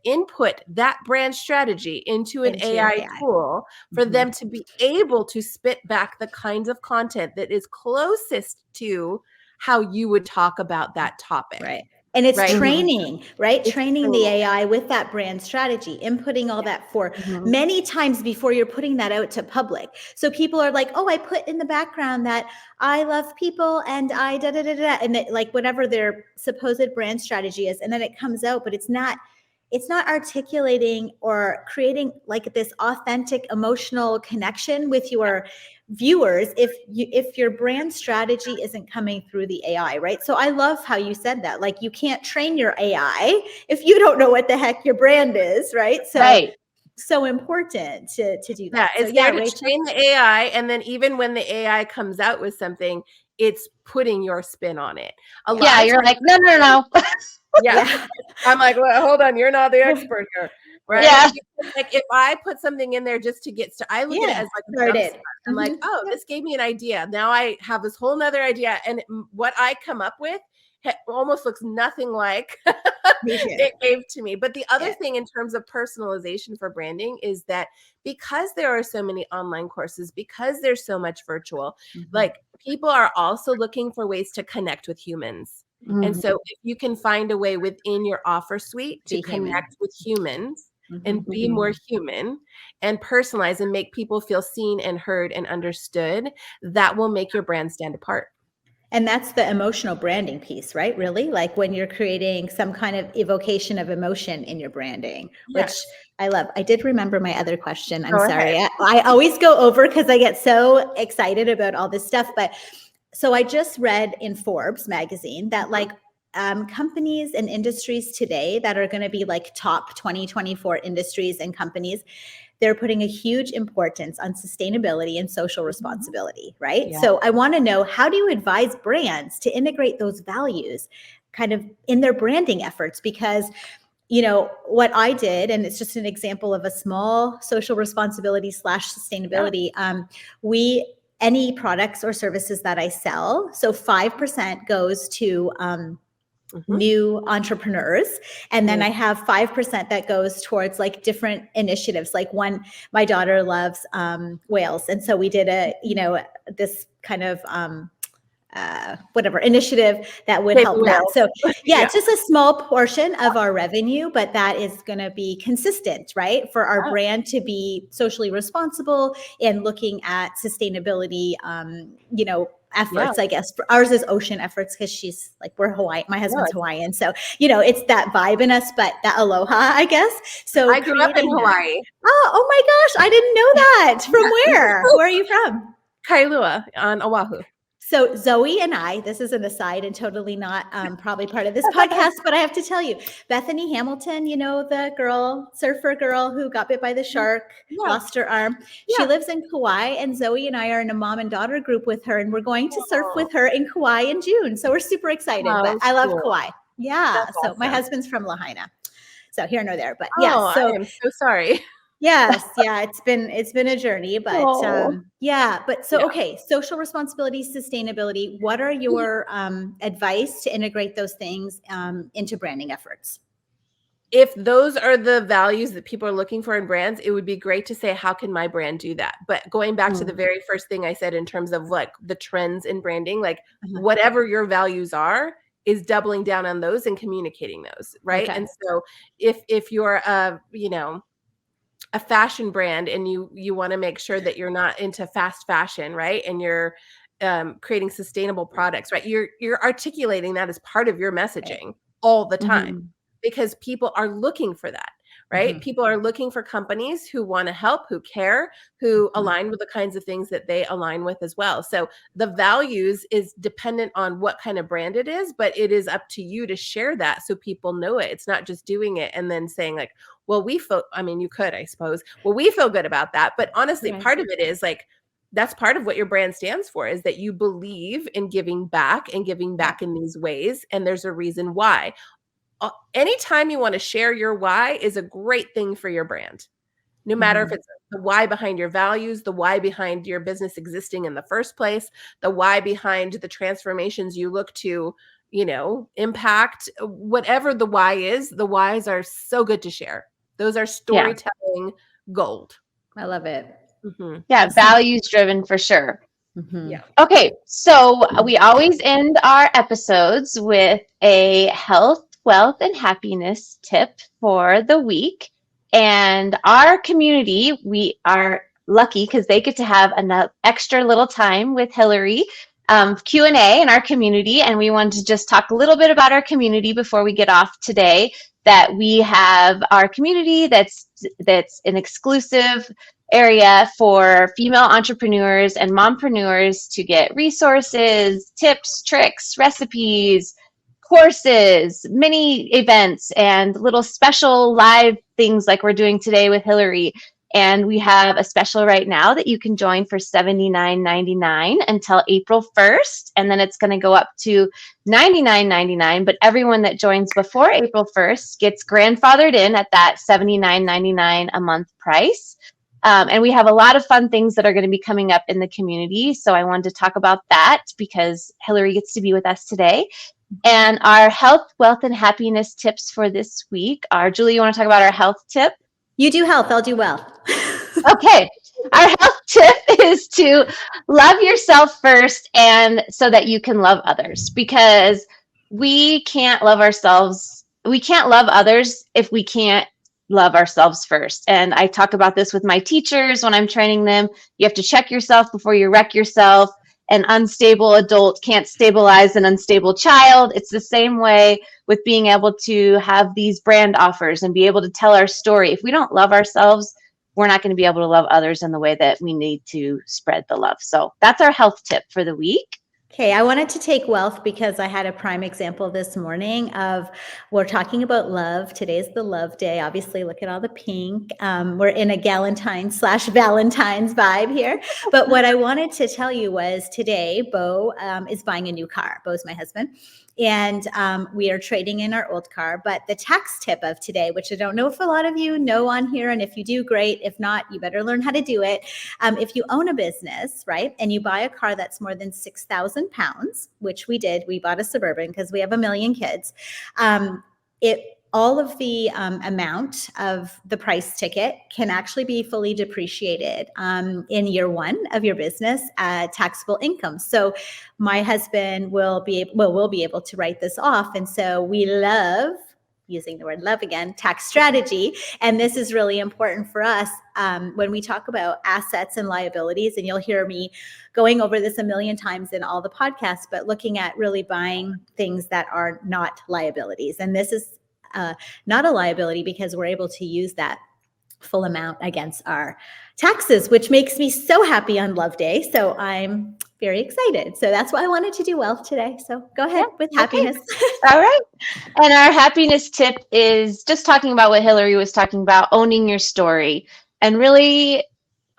[SPEAKER 3] input that brand strategy into an
[SPEAKER 2] into your
[SPEAKER 3] AI
[SPEAKER 2] AI.
[SPEAKER 3] tool for them to be able to spit back the kinds of content that is closest to how you would talk about that topic.
[SPEAKER 2] Right. And it's
[SPEAKER 3] Right.
[SPEAKER 2] training, right?
[SPEAKER 3] It's
[SPEAKER 2] Training the
[SPEAKER 3] training.
[SPEAKER 2] AI with that brand strategy, inputting all that for
[SPEAKER 1] Mhm.
[SPEAKER 2] many times before you're putting that out to public. So people are like, oh, I put in the background that I love people and I da da da da, and it, like whatever their supposed brand strategy is, and then it comes out, but it's not articulating or creating like this authentic emotional connection with your viewers if your brand strategy isn't coming through the AI, right? So I love how you said that. Like, you can't train your AI if you don't know what the heck your brand is, right? So
[SPEAKER 1] Right.
[SPEAKER 2] so important to do
[SPEAKER 3] Yeah,
[SPEAKER 2] that. So
[SPEAKER 3] it's
[SPEAKER 2] yeah,
[SPEAKER 3] there to
[SPEAKER 2] Rachel.
[SPEAKER 3] train the AI, and then even when the AI comes out with something, it's putting your spin on it. A lot
[SPEAKER 1] Yeah,
[SPEAKER 3] of
[SPEAKER 1] you're
[SPEAKER 3] times,
[SPEAKER 1] like, no, no, no.
[SPEAKER 3] yeah,
[SPEAKER 2] Yeah.
[SPEAKER 3] I'm like, well, hold on, you're not the expert here, right?
[SPEAKER 1] Yeah.
[SPEAKER 3] Because, like, if I put something in there just to get started, I look at it
[SPEAKER 2] Yeah.
[SPEAKER 3] as like a jump
[SPEAKER 2] Started.
[SPEAKER 3] start. I'm like,
[SPEAKER 2] Mhm.
[SPEAKER 3] oh, this gave me an idea. Now I have this whole nother idea, and what I come up with almost looks nothing like
[SPEAKER 2] Me too.
[SPEAKER 3] it gave to me. But the other
[SPEAKER 2] Yeah.
[SPEAKER 3] thing in terms of personalization for branding is that because there are so many online courses, because there's so much virtual,
[SPEAKER 2] Mhm.
[SPEAKER 3] like, people are also looking for ways to connect with humans. And
[SPEAKER 1] Mhm.
[SPEAKER 3] so if you can find a way within your offer suite to
[SPEAKER 2] Be human.
[SPEAKER 3] connect with humans and
[SPEAKER 2] Mhm.
[SPEAKER 3] be more human and personalize and make people feel seen and heard and understood, that will make your brand stand apart.
[SPEAKER 2] And that's the emotional branding piece, right? Really? Like when you're creating some kind of evocation of emotion in your branding, which
[SPEAKER 3] Yes.
[SPEAKER 2] I love. I did remember my other question. I'm
[SPEAKER 3] Go
[SPEAKER 2] sorry.
[SPEAKER 3] ahead.
[SPEAKER 2] I always go over because I get so excited about all this stuff. But so I just read in Forbes magazine that like companies and industries today that are going to be like top 2024 industries and companies, they're putting a huge importance on sustainability and social responsibility, right?
[SPEAKER 1] Yeah.
[SPEAKER 2] So I want to know, how do you advise brands to integrate those values kind of in their branding efforts? Because what I did, and it's just an example of a small social responsibility / sustainability. We any products or services that I sell, so 5% goes to new entrepreneurs, and then I have 5% that goes towards like different initiatives. Like my daughter loves whales, and so we did this kind of whatever initiative that would
[SPEAKER 3] Baby
[SPEAKER 2] help that.
[SPEAKER 3] whales.
[SPEAKER 2] So yeah,
[SPEAKER 3] Yeah.
[SPEAKER 2] it's just a small portion of our revenue, but that is going to be consistent, right? For our brand to be socially responsible and looking at sustainability, efforts, I guess. For ours is ocean efforts, because she's like, we're Hawaii. My husband's Hawaiian. So, it's that vibe in us, but that aloha, I guess. So
[SPEAKER 3] I grew up in
[SPEAKER 2] creating that.
[SPEAKER 3] Hawaii.
[SPEAKER 2] Oh my gosh, I didn't know that. From where? Where are you from?
[SPEAKER 3] Kailua on Oahu.
[SPEAKER 2] So Zoe and I, this is an aside and totally not probably part of this podcast, but I have to tell you, Bethany Hamilton, the surfer girl who got bit by the shark, lost her arm. She lives in Kauai, and Zoe and I are in a mom and daughter group with her, and we're going to surf with her in Kauai in June. So we're super excited, but I love Kauai. Yeah.
[SPEAKER 3] That's
[SPEAKER 2] So my
[SPEAKER 3] awesome.
[SPEAKER 2] husband's from Lahaina. So here nor there, but
[SPEAKER 3] Oh,
[SPEAKER 2] so
[SPEAKER 3] I am so sorry.
[SPEAKER 2] yes, yeah, it's been a journey, but okay, social responsibility, sustainability. What are your advice to integrate those things into branding efforts?
[SPEAKER 3] If those are the values that people are looking for in brands, it would be great to say, how can my brand do that? But going back to the very first thing I said in terms of like the trends in branding, like whatever your values are, is doubling down on those and communicating those, right?
[SPEAKER 2] Okay.
[SPEAKER 3] And so if you're a fashion brand and you want to make sure that you're not into fast fashion, right? And you're creating sustainable products, right? You're articulating that as part of your messaging all the time, because people are looking for that, right? People are looking for companies who want to help, who care, who align with the kinds of things that they align with as well. So the values is dependent on what kind of brand it is, but it is up to you to share that so people know it. It's not just doing it and then saying like, well, you could, I suppose, well, we feel good about that. But honestly, part of it is like, that's part of what your brand stands for, is that you believe in giving back and giving back in these ways. And there's a reason why. anytime you want to share your why is a great thing for your brand. No matter if it's the why behind your values, the why behind your business existing in the first place, the why behind the transformations you look to, impact, whatever the why is, the whys are so good to share. Those are storytelling gold.
[SPEAKER 2] I love it.
[SPEAKER 3] Mm-hmm.
[SPEAKER 1] Yeah, values driven for sure.
[SPEAKER 2] Mm-hmm.
[SPEAKER 3] Yeah.
[SPEAKER 1] Okay, so we always end our episodes with a health, wealth, and happiness tip for the week. And our community, we are lucky because they get to have an extra little time with Hilary Q&A in our community. And we wanted to just talk a little bit about our community before we get off today. That we have our community that's an exclusive area for female entrepreneurs and mompreneurs to get resources, tips, tricks, recipes, courses, mini events, and little special live things like we're doing today with Hilary. And we have a special right now that you can join for $79.99 until April 1st. And then it's going to go up to $99.99. But everyone that joins before April 1st gets grandfathered in at that $79.99 a month price. And we have a lot of fun things that are going to be coming up in the community. So I wanted to talk about that because Hilary gets to be with us today. And our health, wealth, and happiness tips for this week are, Julie, you want to talk about our health tip?
[SPEAKER 2] You do health, I'll do well.
[SPEAKER 1] Okay. Our health tip is to love yourself first and so that you can love others, because we can't love ourselves. We can't love others if we can't love ourselves first. And I talk about this with my teachers when I'm training them. You have to check yourself before you wreck yourself. An unstable adult can't stabilize an unstable child. It's the same way with being able to have these brand offers and be able to tell our story. If we don't love ourselves, we're not going to be able to love others in the way that we need to spread the love. So that's our health tip for the week.
[SPEAKER 2] Okay, I wanted to take wealth because I had a prime example this morning of, we're talking about love. Today's the love day. Obviously, look at all the pink. We're in a Galentine/Valentine's vibe here. But what I wanted to tell you was today, Bo is buying a new car. Bo's my husband. And we are trading in our old car. But the tax tip of today, which I don't know if a lot of you know on here, and if you do, great. If not, you better learn how to do it. If you own a business, right, and you buy a car that's more than 6,000 pounds, which we did, we bought a Suburban because we have 1 million kids. All of the amount of the price ticket can actually be fully depreciated in year one of your business taxable income. So my husband will be able to write this off. And so we love, using the word love again, tax strategy. And this is really important for us when we talk about assets and liabilities. And you'll hear me going over this 1 million times in all the podcasts, but looking at really buying things that are not liabilities. And this is not a liability because we're able to use that full amount against our taxes, which makes me so happy on Love Day. So I'm very excited. So that's why I wanted to do wealth today. So go ahead with happiness.
[SPEAKER 1] All right. And our happiness tip is just talking about what Hilary was talking about, owning your story and really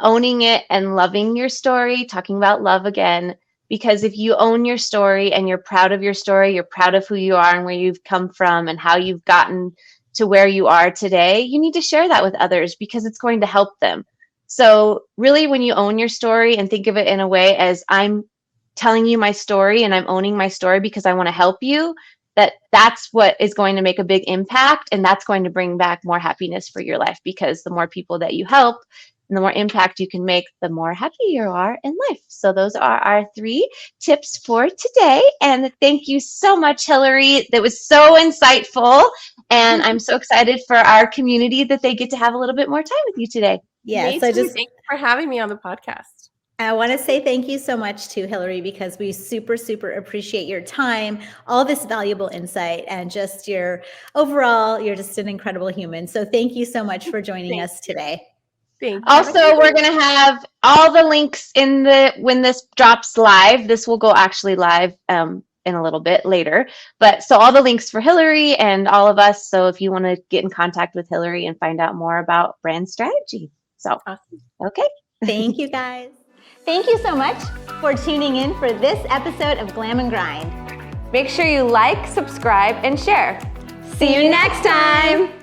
[SPEAKER 1] owning it and loving your story, talking about love again. Because if you own your story and you're proud of your story, you're proud of who you are and where you've come from and how you've gotten to where you are today, you need to share that with others because it's going to help them. So really, when you own your story and think of it in a way as I'm telling you my story and I'm owning my story because I want to help you, that's what is going to make a big impact. And that's going to bring back more happiness for your life, because the more people that you help, and the more impact you can make, the more happy you are in life. So those are our 3 tips for today. And thank you so much, Hilary. That was so insightful. And I'm so excited for our community that they get to have a little bit more time with you today.
[SPEAKER 2] Yeah.
[SPEAKER 3] So
[SPEAKER 2] Thank
[SPEAKER 3] you for having me on the podcast.
[SPEAKER 2] I want to say thank you so much to Hilary, because we super, super appreciate your time, all this valuable insight, and just your overall, you're just an incredible human. So thank you so much for joining us today.
[SPEAKER 1] Also, we're going to have all the links when this drops live. This will go actually live in a little bit later. But so all the links for Hilary and all of us. So if you want to get in contact with Hilary and find out more about brand strategy. So, okay.
[SPEAKER 2] Thank you, guys. Thank you so much for tuning in for this episode of Glam and Grind.
[SPEAKER 4] Make sure you like, subscribe, and share.
[SPEAKER 1] See you next time.